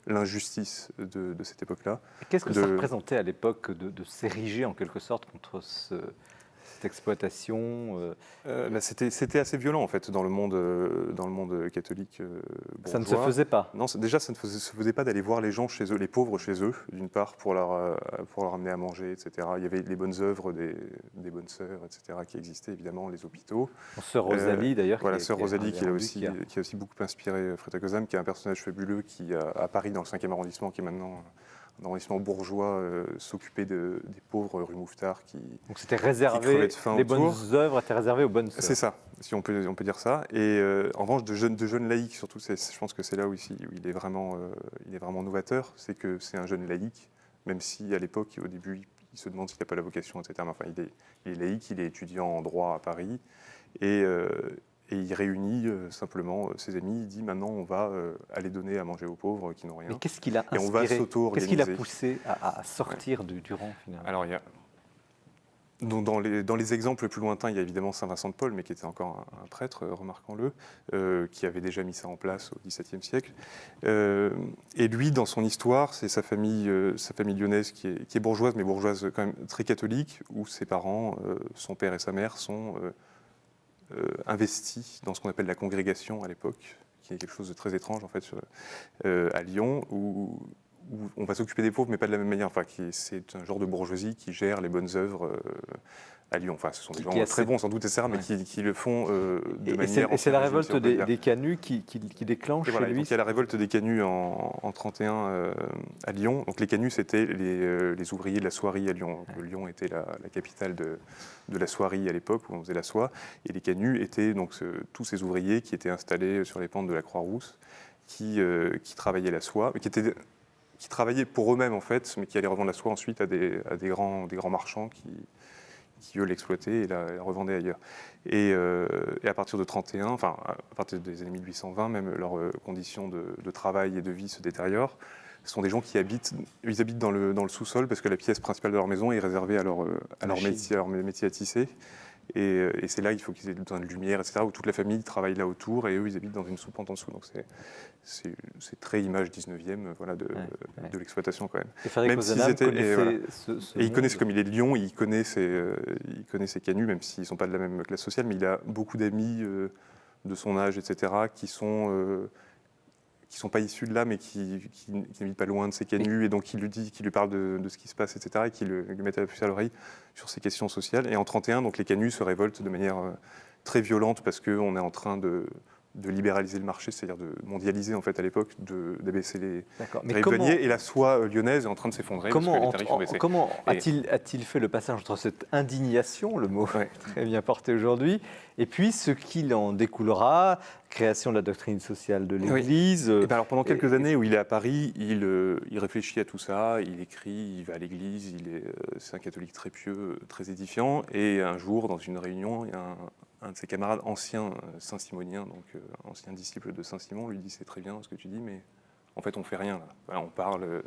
l'injustice de cette époque-là. Qu'est-ce que ça représentait à l'époque de s'ériger en quelque sorte contre cette exploitation C'était assez violent en fait dans le monde catholique bourgeois. Ça ne se faisait pas. Non, déjà ça ne se faisait pas d'aller voir les gens chez eux, les pauvres chez eux, d'une part pour leur amener à manger, etc. Il y avait les bonnes œuvres des bonnes sœurs, etc. qui existaient évidemment, les hôpitaux. Sœur Rosalie d'ailleurs. Voilà, Sœur Rosalie qui a aussi beaucoup inspiré Frédéric Kozam, qui est un personnage fabuleux qui à Paris dans le 5e arrondissement, qui est maintenant un arrondissement bourgeois, s'occuper des pauvres rue Mouffetard Donc c'était réservé, les bonnes œuvres étaient réservées aux bonnes sœurs. C'est ça, si on peut dire ça. Et en revanche, de jeunes laïcs, surtout, je pense que c'est là où il est vraiment novateur, c'est que c'est un jeune laïc, même si à l'époque, au début, il se demande s'il n'a pas la vocation, etc. Mais enfin, il est laïc, il est étudiant en droit à Paris, et il réunit simplement ses amis, il dit maintenant on va aller donner à manger aux pauvres qui n'ont rien. Mais qu'est-ce qui l'a inspiré? Et on va s'auto-organiser. Qu'est-ce qui l'a poussé à sortir du rang finalement? Alors, donc dans les exemples plus lointains, il y a évidemment Saint Vincent de Paul, mais qui était encore un prêtre, remarquons-le, qui avait déjà mis ça en place au XVIIe siècle. Et lui, dans son histoire, c'est sa famille lyonnaise qui est bourgeoise, mais bourgeoise quand même très catholique, où ses parents, son père et sa mère, sont investis dans ce qu'on appelle la congrégation à l'époque, qui est quelque chose de très étrange en fait à Lyon, où on va s'occuper des pauvres, mais pas de la même manière. Enfin, c'est un genre de bourgeoisie qui gère les bonnes œuvres à Lyon. Enfin, ce sont des gens très bons sans doute, etc., mais qui le font de manière... Et c'est la révolte des canuts qui déclenche voilà, chez lui. donc il y a la révolte des canuts en 31 à Lyon. Donc les canuts, c'était les ouvriers de la soierie à Lyon. Donc, Lyon était la capitale de la soierie à l'époque, où on faisait la soie. Et les canuts étaient donc tous ces ouvriers qui étaient installés sur les pentes de la Croix-Rousse, qui travaillaient la soie, mais qui travaillaient pour eux-mêmes en fait, mais qui allaient revendre la soie ensuite à des grands marchands qui eux l'exploitaient et la revendaient ailleurs. Et à partir de 31, enfin à partir des années 1820, même leurs conditions de travail et de vie se détériorent. Ce sont des gens qui habitent dans le sous-sol parce que la pièce principale de leur maison est réservée à leur métier à tisser. Et c'est là qu'il faut qu'ils aient besoin de lumière, etc., où toute la famille travaille là autour et eux, ils habitent dans une soupente en dessous. Donc c'est très image 19e voilà, de l'exploitation quand même. Et Frédéric Ozanam connaissait et il connaît, comme il est de Lyon, il connaît ses canuts, même s'ils ne sont pas de la même classe sociale, mais il a beaucoup d'amis de son âge, etc., qui sont pas issus de là, mais qui n'habitent pas loin de ces canuts, et donc qui lui parle de ce qui se passe, etc., et qui lui mettent la puce à l'oreille sur ces questions sociales. Et en 31, donc les canuts se révoltent de manière très violente parce qu'on est en train de libéraliser le marché, c'est-à-dire de mondialiser en fait à l'époque, d'abaisser les tarifs douaniers, et la soie lyonnaise est en train de s'effondrer parce que les tarifs ont baissé. Comment a-t-il fait le passage entre cette indignation, le mot très bien porté aujourd'hui, et puis ce qu'il en découlera, création de la doctrine sociale de l'Église. Et ben alors pendant quelques années où il est à Paris, il réfléchit à tout ça, il écrit, il va à l'Église, c'est un catholique très pieux, très édifiant, et un jour dans une réunion, il y a un de ses camarades anciens Saint-Simoniens, donc ancien disciple de Saint-Simon, lui dit « C'est très bien ce que tu dis, mais en fait on fait rien là. Voilà, on parle,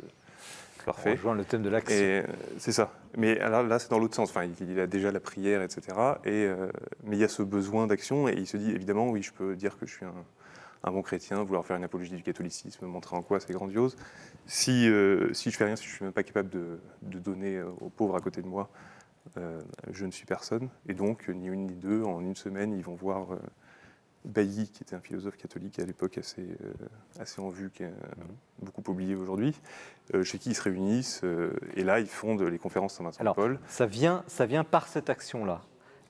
parfait. On rejoint le thème de l'action. Et c'est ça. Mais alors, là, c'est dans l'autre sens. Enfin, il a déjà la prière, etc. Mais il y a ce besoin d'action et il se dit, évidemment, oui, je peux dire que je suis un bon chrétien, vouloir faire une apologie du catholicisme, montrer en quoi c'est grandiose. Si je fais rien, si je ne suis même pas capable de donner aux pauvres à côté de moi, je ne suis personne. Et donc, ni une ni deux, en une semaine, ils vont voir Bailly, qui était un philosophe catholique à l'époque assez en vue, qui est beaucoup oublié aujourd'hui, chez qui ils se réunissent. Et là, ils fondent les conférences Saint-Vincent-de-Paul. Ça vient par cette action-là.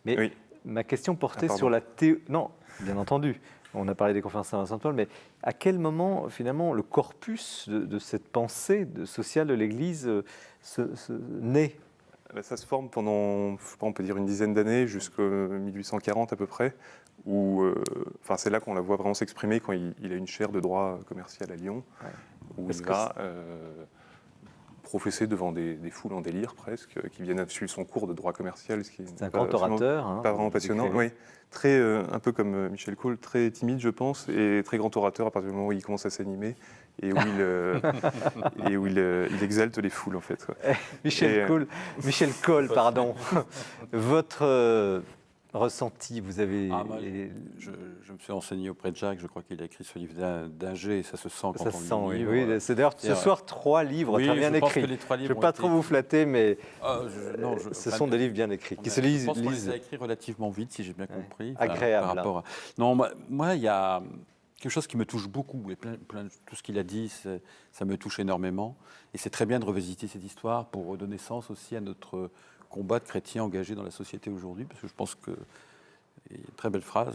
Mais Oui. ma question portait pardon. sur la théorie. Non, bien entendu. On a parlé des conférences Saint-Vincent-de-Paul, mais à quel moment, finalement, le corpus de cette pensée sociale de l'Église naît? Ça se forme pendant, je sais pas, on peut dire une dizaine d'années, jusqu'en 1840 à peu près, où c'est là qu'on la voit vraiment s'exprimer quand il a une chaire de droit commercial à Lyon, où il va professer devant des foules en délire presque, qui viennent suivre son cours de droit commercial. C'est un grand orateur. Pas vraiment passionnant, oui. Un peu comme Michel Cole, très timide je pense, et très grand orateur à partir du moment où il commence à s'animer. Et où il exalte les foules, en fait. Quoi. Michel Cole, pardon. Votre ressenti, vous avez... Je me suis renseigné auprès de Jacques, je crois qu'il a écrit ce livre d'Inger, et ça se sent quand ça on se sent, le lit. Oui. C'est d'ailleurs ce soir 3 livres très bien écrits. Je ne vais pas trop vous flatter, mais ce sont des livres bien écrits, qui se lisent. Je pense qu'on les a écrits relativement vite, si j'ai bien compris. Agréable. Par rapport à... Non, moi, il y a quelque chose qui me touche beaucoup, et tout ce qu'il a dit, ça me touche énormément. Et c'est très bien de revisiter cette histoire pour redonner sens aussi à notre combat de chrétiens engagés dans la société aujourd'hui, parce que je pense que, il y a une très belle phrase,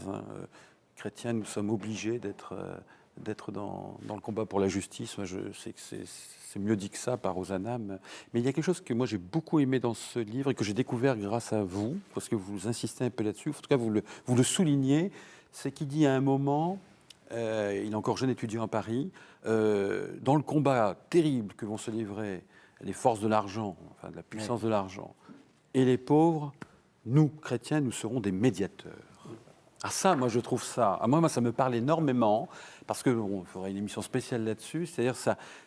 chrétiens, nous sommes obligés d'être dans le combat pour la justice. Moi, je sais que c'est mieux dit que ça par Hosanna, mais il y a quelque chose que moi j'ai beaucoup aimé dans ce livre et que j'ai découvert grâce à vous, parce que vous insistez un peu là-dessus, en tout cas vous le soulignez, c'est qu'il dit à un moment... il est encore jeune étudiant à Paris, dans le combat terrible que vont se livrer les forces de l'argent, enfin de la puissance de l'argent, et les pauvres, nous, chrétiens, nous serons des médiateurs. Ah ça, moi je trouve ça, moi ça me parle énormément, parce qu'on ferait une émission spéciale là-dessus, c'est-à-dire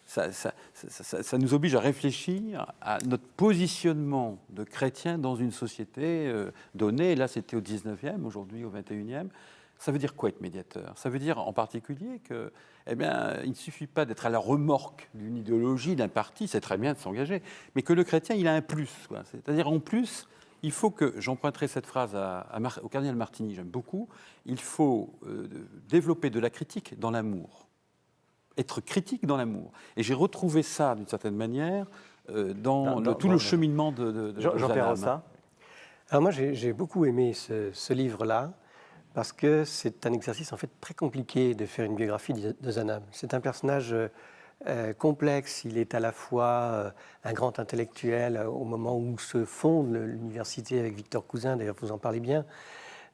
ça nous oblige à réfléchir à notre positionnement de chrétiens dans une société donnée, là c'était au 19e, aujourd'hui au 21e. Ça veut dire quoi être médiateur? Ça veut dire en particulier que, il ne suffit pas d'être à la remorque d'une idéologie, d'un parti, c'est très bien de s'engager, mais que le chrétien, il a un plus. C'est-à-dire en plus, il faut que, j'emprunterai cette phrase au cardinal Martini, j'aime beaucoup, il faut développer de la critique dans l'amour. Être critique dans l'amour. Et j'ai retrouvé ça, d'une certaine manière, dans tout le cheminement de Jean-Pierre Rossa. Alors moi, j'ai beaucoup aimé ce livre-là, parce que c'est un exercice en fait très compliqué de faire une biographie de Zanam. C'est un personnage complexe, il est à la fois un grand intellectuel au moment où se fonde l'université avec Victor Cousin, d'ailleurs vous en parlez bien.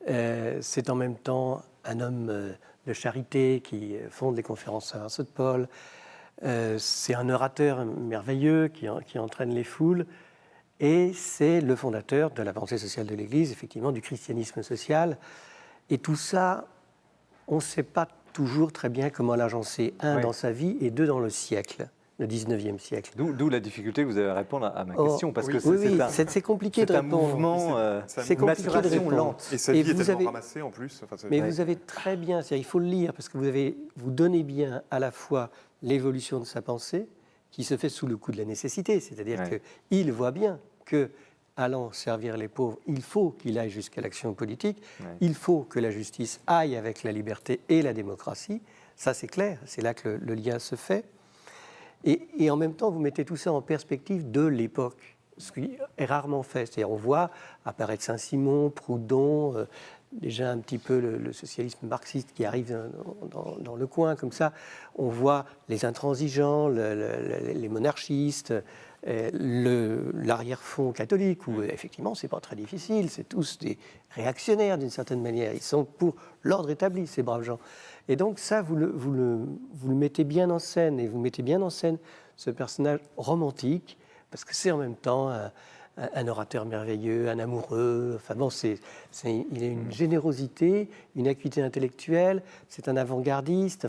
C'est en même temps un homme de charité qui fonde les conférences Saint-Vincent-de-Paul. C'est un orateur merveilleux qui entraîne les foules. Et c'est le fondateur de la pensée sociale de l'Église, effectivement, du christianisme social. Et tout ça, on ne sait pas toujours très bien comment l'agencer, dans sa vie et 2 dans le siècle, le 19e siècle. D'où la difficulté que vous avez à répondre à ma question, parce que c'est compliqué de répondre. C'est un mouvement, c'est compliqué de répondre. Lente. Et sa vie est tellement ramassée en plus. Vous avez très bien, il faut le lire, parce que vous donnez bien à la fois l'évolution de sa pensée, qui se fait sous le coup de la nécessité, c'est-à-dire qu'il voit bien que allant servir les pauvres, il faut qu'il aille jusqu'à l'action politique, il faut que la justice aille avec la liberté et la démocratie, ça c'est clair, c'est là que le lien se fait. Et en même temps, vous mettez tout ça en perspective de l'époque, ce qui est rarement fait. C'est-à-dire on voit apparaître Saint-Simon, Proudhon, déjà un petit peu le socialisme marxiste qui arrive dans le coin, comme ça. On voit les intransigeants, les monarchistes, l'arrière-fond catholique, où effectivement, c'est pas très difficile, c'est tous des réactionnaires d'une certaine manière. Ils sont pour l'ordre établi, ces braves gens. Et donc ça, vous le mettez bien en scène, et vous mettez bien en scène ce personnage romantique, parce que c'est en même temps un orateur merveilleux, un amoureux. Enfin bon, il a une générosité, une acuité intellectuelle, c'est un avant-gardiste,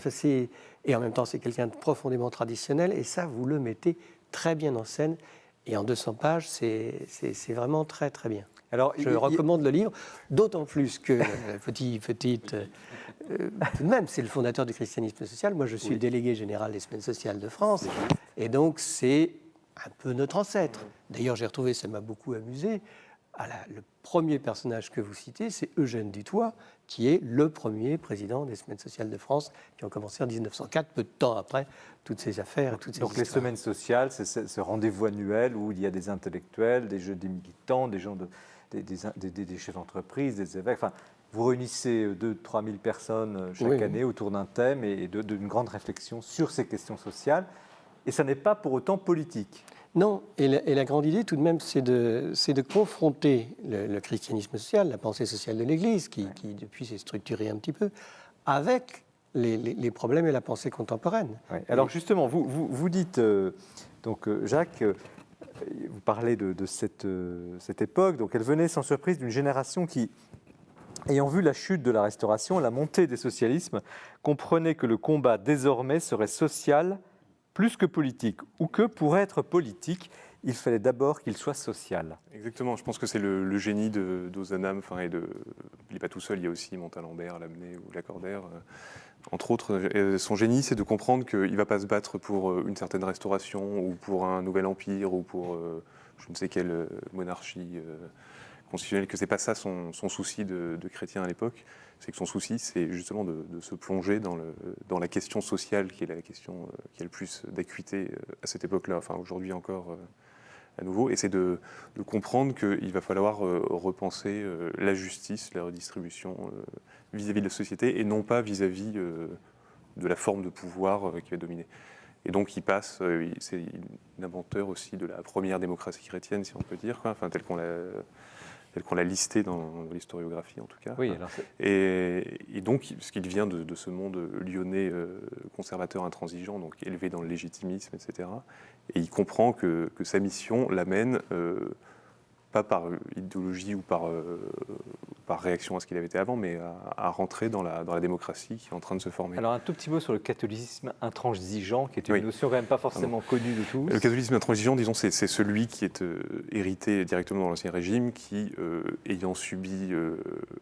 et en même temps, c'est quelqu'un de profondément traditionnel, et ça, vous le mettez très bien en scène. Et en 200 pages, c'est vraiment très, très bien. Alors, Je recommande le livre, d'autant plus que, tout de même, c'est le fondateur du christianisme social. Moi, je suis délégué général des Semaines sociales de France. Et donc, c'est un peu notre ancêtre. D'ailleurs, j'ai retrouvé, ça m'a beaucoup amusé, le premier personnage que vous citez, c'est Eugène Dutoit, qui est le premier président des Semaines sociales de France, qui ont commencé en 1904, peu de temps après toutes ces affaires. Toutes ces donc les semaines sociales, c'est ce rendez-vous annuel où il y a des intellectuels, des militants, des gens des chefs d'entreprise, des évêques. Enfin, vous réunissez 2-3 000 personnes chaque année autour d'un thème et d'une grande réflexion sur ces questions sociales. Et ça n'est pas pour autant politique. Non, et la grande idée tout de même, c'est de confronter le christianisme social, la pensée sociale de l'Église, qui depuis s'est structurée un petit peu, avec les problèmes et la pensée contemporaine. Oui. Alors justement, vous dites, Jacques, vous parlez de cette époque, donc elle venait sans surprise d'une génération qui, ayant vu la chute de la Restauration, la montée des socialismes, comprenait que le combat désormais serait social plus que politique, ou que pour être politique, il fallait d'abord qu'il soit social. Exactement, je pense que c'est le génie d'Ozanam, il n'est pas tout seul, il y a aussi Montalembert, Lamennais ou Lacordaire. Entre autres, son génie, c'est de comprendre qu'il ne va pas se battre pour une certaine restauration, ou pour un nouvel empire, ou pour je ne sais quelle monarchie constitutionnelle, que ce n'est pas ça son souci de chrétien à l'époque. C'est que son souci, c'est justement de se plonger dans la question sociale, qui est la question qui a le plus d'acuité à cette époque-là, enfin aujourd'hui encore à nouveau, et c'est de comprendre qu'il va falloir repenser la justice, la redistribution vis-à-vis de la société, et non pas vis-à-vis de la forme de pouvoir qui va dominer. Et donc il passe, c'est un inventeur aussi de la première démocratie chrétienne, si on peut dire, enfin, telle qu'on l'a listé dans l'historiographie en tout cas. Oui, alors et donc, ce qu'il vient de ce monde lyonnais conservateur intransigeant, donc élevé dans le légitimisme, etc. Et il comprend que sa mission l'amène, pas par idéologie ou par réaction à ce qu'il avait été avant, mais à rentrer dans la démocratie qui est en train de se former. Alors un tout petit mot sur le catholicisme intransigeant, qui est une notion quand même pas forcément connue de tous. Le catholicisme intransigeant, disons, c'est celui qui est hérité directement dans l'Ancien Régime, qui, ayant subi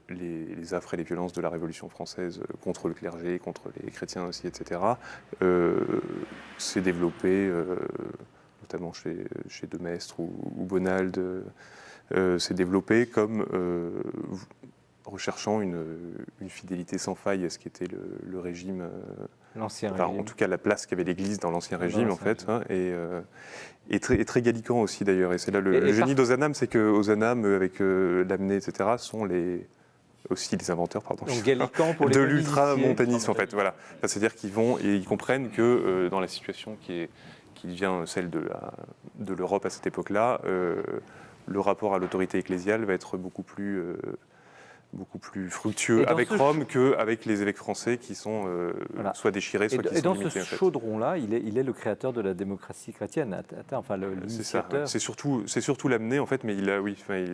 les affres et les violences de la Révolution française contre le clergé, contre les chrétiens aussi, etc., s'est développé, notamment chez De Maistre ou Bonald, s'est développé comme recherchant une fidélité sans faille à ce qu'était le régime, l'ancien enfin, régime. en tout cas la place qu'avait l'Église dans l'Ancien Régime, en fait, hein, et très gallicant aussi d'ailleurs. Et c'est là le génie d'Ozanam, c'est que Ozanam, avec Lamennais, etc., sont aussi les inventeurs, pardon, Donc gallicant pour les de l'ultramontanisme, en fait. Voilà. Enfin, c'est-à-dire qu'ils vont et ils comprennent que dans la situation qui devient celle de l'Europe à cette époque-là, le rapport à l'autorité ecclésiale va être beaucoup plus fructueux avec Rome qu'avec les évêques français qui sont soit déchirés, soit qui sont limités. Et dans ce chaudron-là, il est le créateur de la démocratie chrétienne, enfin l'initiateur. C'est surtout Lamennais, en fait, mais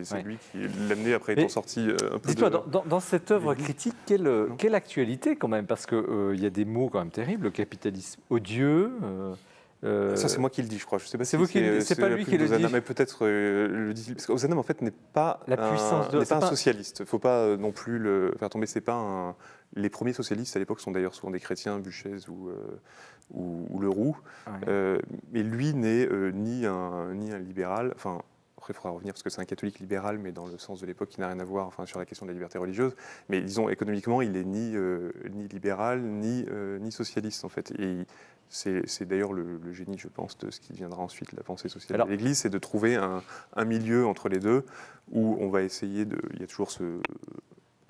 c'est lui qui Lamennais après étant sorti un peu. Dites-moi, dans cette œuvre critique, quelle actualité quand même, parce qu'il y a des mots quand même terribles, le capitalisme odieux. Ça, c'est moi qui le dis, je crois. Je sais pas c'est vous qui le dites, c'est pas lui qui le dit. Mais peut-être le dit. Parce qu'Ozanam, en fait, n'est pas un socialiste. Il ne faut pas non plus le faire tomber. C'est pas les premiers socialistes à l'époque sont d'ailleurs souvent des chrétiens, Buchez ou Leroux. Ouais. Mais lui n'est ni un libéral. Enfin, après, il faudra revenir parce que c'est un catholique libéral, mais dans le sens de l'époque qui n'a rien à voir sur la question de la liberté religieuse. Mais disons, économiquement, il n'est ni libéral, ni socialiste, en fait. Et c'est d'ailleurs le génie, je pense, de ce qui deviendra ensuite la pensée sociale de l'Église, c'est de trouver un milieu entre les deux où on va essayer il y a toujours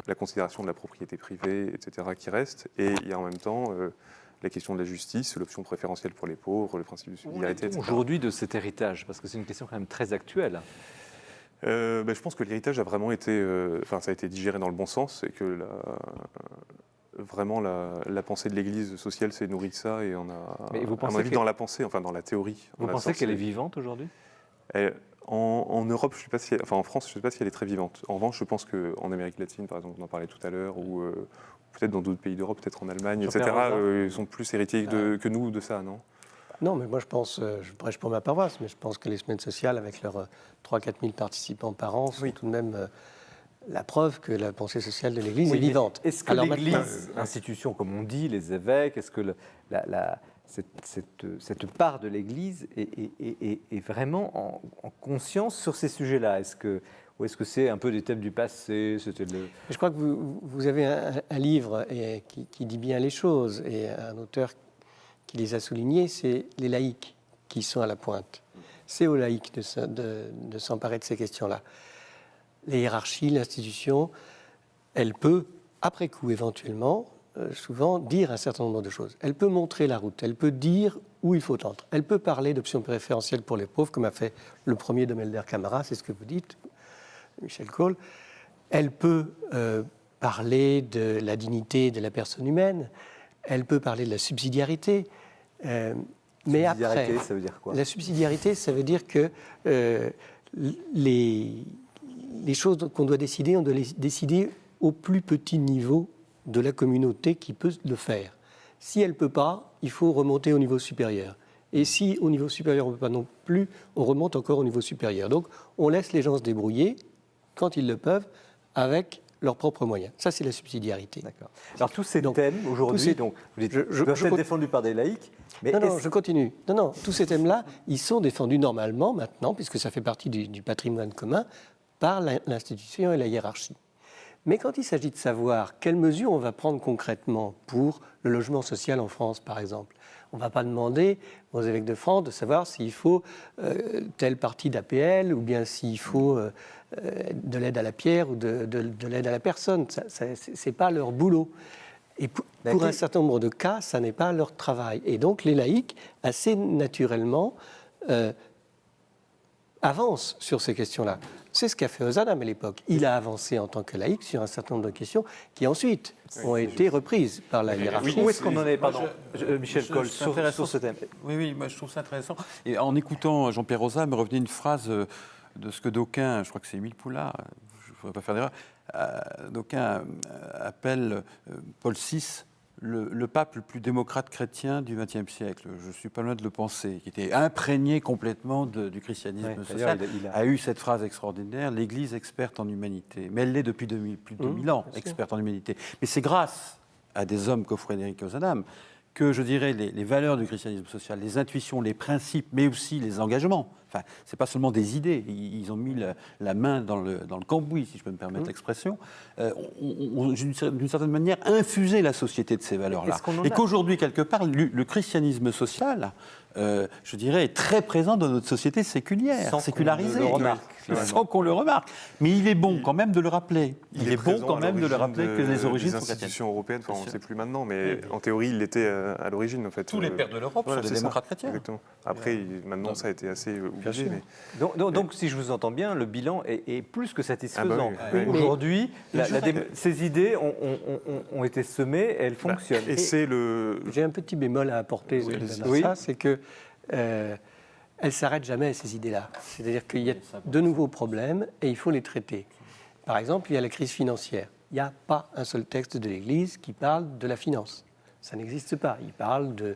la considération de la propriété privée, etc., qui reste, et il y a en même temps la question de la justice, l'option préférentielle pour les pauvres, le principe de subsidiarité, etc. Aujourd'hui de cet héritage, parce que c'est une question quand même très actuelle. Je pense que l'héritage a vraiment été, ça a été digéré dans le bon sens, et que vraiment la pensée de l'Église sociale s'est nourrie de ça, et on a, mais vous pensez à mon avis, dans la pensée, enfin dans la théorie. Vous pensez qu'elle est vivante aujourd'hui ? En Europe, je sais pas en France, je ne sais pas si elle est très vivante. En revanche, je pense qu'en Amérique latine, par exemple, on en parlait tout à l'heure, ou peut-être dans d'autres pays d'Europe, peut-être en Allemagne, etc., ils sont plus héritiers que nous de ça, non ? Non, mais moi je pense, je prêche pour ma paroisse, mais je pense que les semaines sociales, avec leurs 3-4 000 participants par an, sont tout de même la preuve que la pensée sociale de l'Église est vivante. Est-ce que Alors l'Église, institution comme on dit, les évêques, est-ce que cette part de l'Église est vraiment en conscience sur ces sujets-là? Ou est-ce que c'est un peu des thèmes du passé? Je crois que vous avez un livre qui dit bien les choses, et un auteur qui les a soulignés, c'est les laïcs qui sont à la pointe. C'est aux laïcs de s'emparer de ces questions-là. Les hiérarchies, l'institution, elle peut, après coup éventuellement, souvent dire un certain nombre de choses. Elle peut montrer la route, elle peut dire où il faut entrer. Elle peut parler d'options préférentielles pour les pauvres, comme a fait le premier Domelder Camara, c'est ce que vous dites, Michel Cole. Elle peut parler de la dignité de la personne humaine, elle peut parler de la subsidiarité. Mais après, ça veut dire quoi? La subsidiarité, ça veut dire que les choses qu'on doit décider, on doit les décider au plus petit niveau de la communauté qui peut le faire. Si elle ne peut pas, il faut remonter au niveau supérieur. Et si au niveau supérieur on ne peut pas non plus, on remonte encore au niveau supérieur. Donc on laisse les gens se débrouiller, quand ils le peuvent, avec leurs propres moyens. Ça, c'est la subsidiarité. D'accord. Alors tous ces thèmes aujourd'hui, donc vous dites, doivent être défendus par des laïcs. Mais non, je continue. Non, tous ces thèmes-là, ils sont défendus normalement maintenant, puisque ça fait partie du patrimoine commun, par l'institution et la hiérarchie. Mais quand il s'agit de savoir quelles mesures on va prendre concrètement pour le logement social en France, par exemple, on ne va pas demander aux évêques de France de savoir s'il faut telle partie d'APL ou bien s'il faut de l'aide à la pierre ou de l'aide à la personne. Ce n'est pas leur boulot. Et pour un certain nombre de cas, ça n'est pas leur travail. Et donc les laïcs, assez naturellement, avancent sur ces questions-là. C'est ce qu'a fait Ozanam à l'époque. Il a avancé en tant que laïc sur un certain nombre de questions qui ensuite ont été reprises par la hiérarchie. Où est-ce qu'on en est, pardon, Michel Cole, sur ce thème? Oui, moi, je trouve ça intéressant. Et en écoutant Jean-Pierre Rosa, me revenait une phrase de ce que d'aucuns, je crois que c'est Émile Poulain, je ne voudrais pas faire d'erreur, d'aucuns appellent Paul VI le pape le plus démocrate chrétien du XXe siècle. Je suis pas loin de le penser, qui était imprégné complètement du christianisme social. A eu cette phrase extraordinaire, l'Église experte en humanité. Mais elle l'est depuis plus de 2000 ans, experte en humanité. Mais c'est grâce à des hommes comme Frédéric Ozanam que, je dirais, les valeurs du christianisme social, les intuitions, les principes, mais aussi les engagements. Enfin, c'est pas seulement des idées. Ils ont mis la main dans le cambouis, si je peux me permettre l'expression. Ont, d'une certaine manière, infusé la société de ces valeurs-là. Et qu'aujourd'hui, quelque part, le christianisme social, je dirais, est très présent dans notre société séculière, sécularisée. Sans qu'on le remarque. Mais il est bon quand même de le rappeler. Il est bon quand même de le rappeler que les origines sont chrétiennes. Les institutions européennes, on ne sait plus maintenant, mais en théorie, il l'était à l'origine. En fait. Tous les pères de l'Europe sont des démocrates chrétiens. Exactement. Après, maintenant, ça a été assez obligé. Mais... Donc, si je vous entends bien, le bilan est plus que satisfaisant. Aujourd'hui, ces idées ont été semées et elles fonctionnent. J'ai un petit bémol à apporter dans ça, c'est que elles ne s'arrêtent jamais, ces idées-là. C'est-à-dire qu'il y a de nouveaux problèmes et il faut les traiter. Par exemple, il y a la crise financière. Il n'y a pas un seul texte de l'Église qui parle de la finance. Ça n'existe pas. Il parle de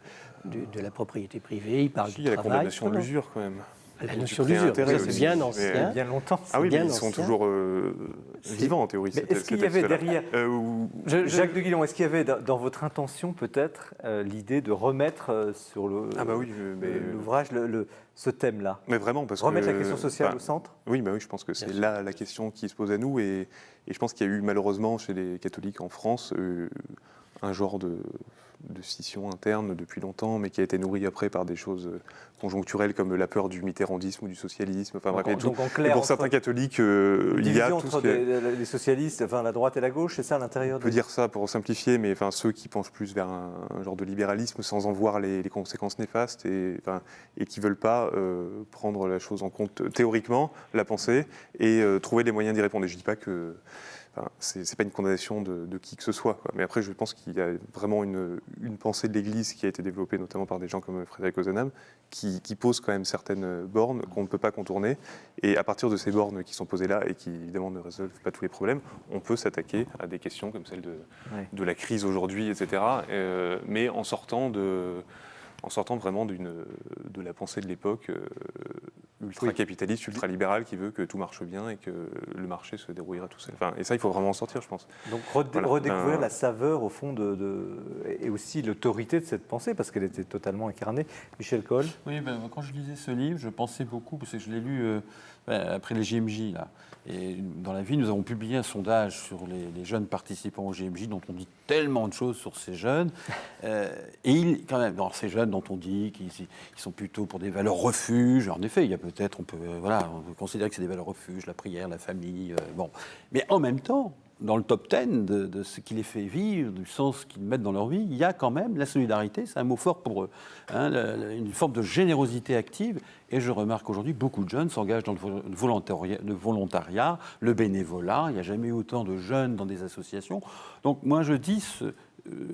la propriété privée, il parle du travail. Il y a la condamnation de l'usure quand même. La notion d'usure, c'est bien ancien. Bien longtemps. Ah oui, mais ils sont toujours vivants en théorie. Mais est-ce qu'il y avait derrière, Jacques de Guillon, est-ce qu'il y avait dans votre intention peut-être l'idée de remettre sur l'ouvrage ce thème-là? Mais vraiment, parce remettre la question sociale au centre? Oui, je pense que c'est là la question qui se pose à nous. Et je pense qu'il y a eu malheureusement chez les catholiques en France un genre de scission interne depuis longtemps, mais qui a été nourrie après par des choses conjoncturelles comme la peur du mitterrandisme ou du socialisme. Enfin bref, et pour certains catholiques, il y a tout entre les socialistes, enfin la droite et la gauche, c'est ça à l'intérieur. On peut dire ça pour simplifier, mais enfin ceux qui penchent plus vers un genre de libéralisme sans en voir les conséquences néfastes et qui veulent pas prendre la chose en compte théoriquement, la pensée et trouver les moyens d'y répondre. Et je dis pas que c'est pas une condamnation de qui que ce soit, quoi. Mais après, je pense qu'il y a vraiment une pensée de l'Église qui a été développée notamment par des gens comme Frédéric Ozanam, qui pose quand même certaines bornes qu'on ne peut pas contourner. Et à partir de ces bornes qui sont posées là et qui évidemment ne résolvent pas tous les problèmes, on peut s'attaquer à des questions comme celle de la crise aujourd'hui, etc. Mais en sortant de en sortant vraiment de la pensée de l'époque ultra-capitaliste, ultra-libérale, qui veut que tout marche bien et que le marché se déroulera tout seul. Enfin, et ça, il faut vraiment en sortir, je pense. Donc redécouvrir la saveur, au fond, et aussi l'autorité de cette pensée, parce qu'elle était totalement incarnée. Michel Coll. Oui, quand je lisais ce livre, je pensais beaucoup, parce que je l'ai lu après les JMJ, là. Et dans La Vie, nous avons publié un sondage sur les jeunes participants au JMJ, dont on dit tellement de choses sur ces jeunes. Quand même, dans ces jeunes dont on dit qu'ils sont plutôt pour des valeurs refuges. En effet, il y a peut-être, on peut considérer que c'est des valeurs refuges, la prière, la famille, bon. Mais en même temps, dans le top 10 de ce qui les fait vivre, du sens qu'ils mettent dans leur vie, il y a quand même la solidarité, c'est un mot fort pour eux, hein, une forme de générosité active. Et je remarque qu'aujourd'hui, beaucoup de jeunes s'engagent dans le volontariat, le bénévolat. Il n'y a jamais eu autant de jeunes dans des associations. Donc moi, je dis,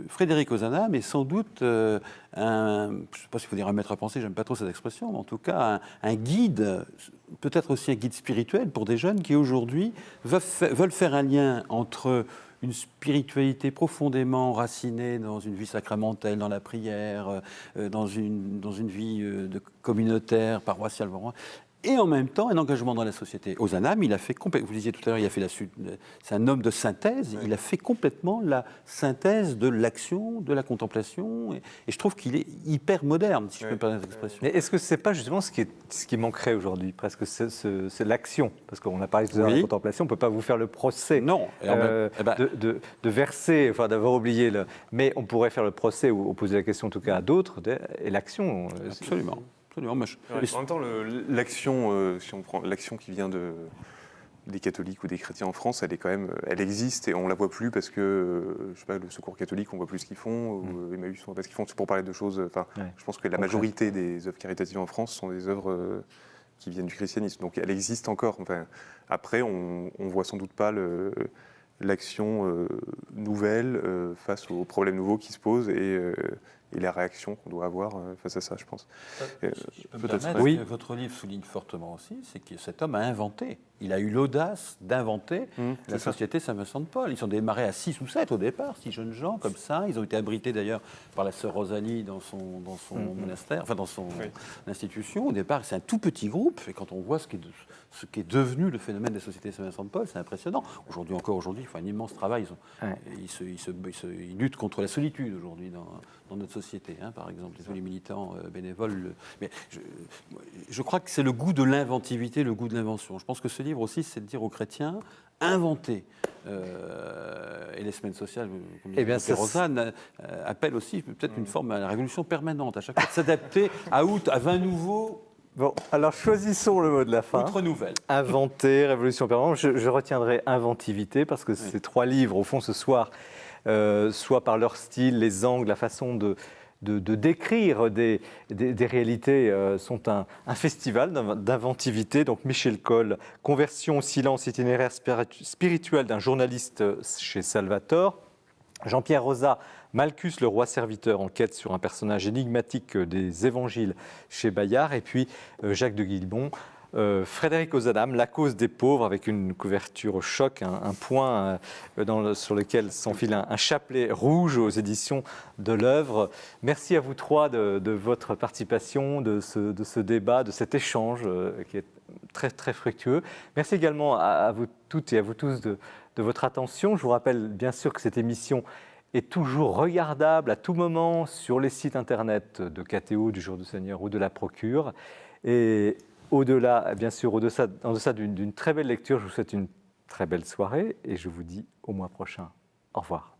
Frédéric Ozanam est sans doute je ne sais pas s'il faut dire un maître à penser, j'aime pas trop cette expression, mais en tout cas un guide, peut-être aussi un guide spirituel pour des jeunes qui aujourd'hui veulent faire un lien entre une spiritualité profondément enracinée dans une vie sacramentelle, dans la prière, dans une vie communautaire, paroissiale, et en même temps un engagement dans la société. Ozanam, il a fait vous disiez tout à l'heure, c'est un homme de synthèse, oui. Il a fait complètement la synthèse de l'action, de la contemplation, et je trouve qu'il est hyper moderne, si je peux me permettre l'expression. Mais est-ce que c'est pas justement ce qui manquerait aujourd'hui, presque, c'est l'action? Parce qu'on a parlé tout à l'heure de la contemplation, on ne peut pas vous faire le procès de verser, enfin d'avoir oublié, mais on pourrait faire le procès ou poser la question en tout cas à d'autres, et l'action. Absolument. En même temps, l'action, si on prend l'action qui vient des catholiques ou des chrétiens en France, elle existe et on la voit plus parce que, je sais pas, le Secours catholique, on voit plus ce qu'ils font, ou Emmaüs, on voit pas ce qu'ils font. C'est pour parler de choses. Enfin, je pense que la majorité des œuvres caritatives en France sont des œuvres qui viennent du christianisme. Donc, elle existe encore. Enfin, après, on voit sans doute pas l'action nouvelle face aux problèmes nouveaux qui se posent et la réaction qu'on doit avoir face à ça, je pense. Oui. Votre livre souligne fortement aussi, c'est que cet homme a inventé. Il a eu l'audace d'inventer la société Saint-Vincent-de-Paul. Ils sont démarrés à 6 ou 7 au départ, 6 jeunes gens comme ça. Ils ont été abrités d'ailleurs par la sœur Rosalie dans son monastère, enfin dans son institution. Au départ, c'est un tout petit groupe. Et quand on voit ce qui est devenu le phénomène des sociétés Saint-Vincent-de-Paul, c'est impressionnant. Aujourd'hui, ils font un immense travail. Ils luttent contre la solitude aujourd'hui dans notre société, hein, par exemple, les militants bénévoles. Mais je crois que c'est le goût de l'inventivité, le goût de l'invention. Je pense que ce livre aussi, c'est de dire aux chrétiens, inventez. Et les semaines sociales, comme disait Rosanne, appellent aussi peut-être une forme à la révolution permanente, à chaque fois de s'adapter à 20 nouveaux. Bon, alors choisissons le mot de la fin. Outre nouvelle. Inventer, révolution permanente. Je retiendrai inventivité parce que ces 3 livres, au fond, ce soir, soit par leur style, les angles, la façon de décrire des réalités, sont un festival d'inventivité. Donc Michel Coll, Conversion au silence, itinéraire spirituel d'un journaliste chez Salvator. Jean-Pierre Rosa, Malchus, le roi serviteur, enquête sur un personnage énigmatique des évangiles chez Bayard. Et puis Jacques de Guilbon, Frédéric Ozanam, La cause des pauvres, avec une couverture au choc, un point sur lequel s'enfile un chapelet rouge aux éditions de l'Œuvre. Merci à vous 3 de votre participation, de ce débat, de cet échange qui est très, très fructueux. Merci également à vous toutes et à vous tous de votre attention. Je vous rappelle bien sûr que cette émission est toujours regardable à tout moment sur les sites internet de KTO, du Jour du Seigneur ou de la Procure. Et au-delà, bien sûr, en deçà d'une très belle lecture, je vous souhaite une très belle soirée et je vous dis au mois prochain. Au revoir.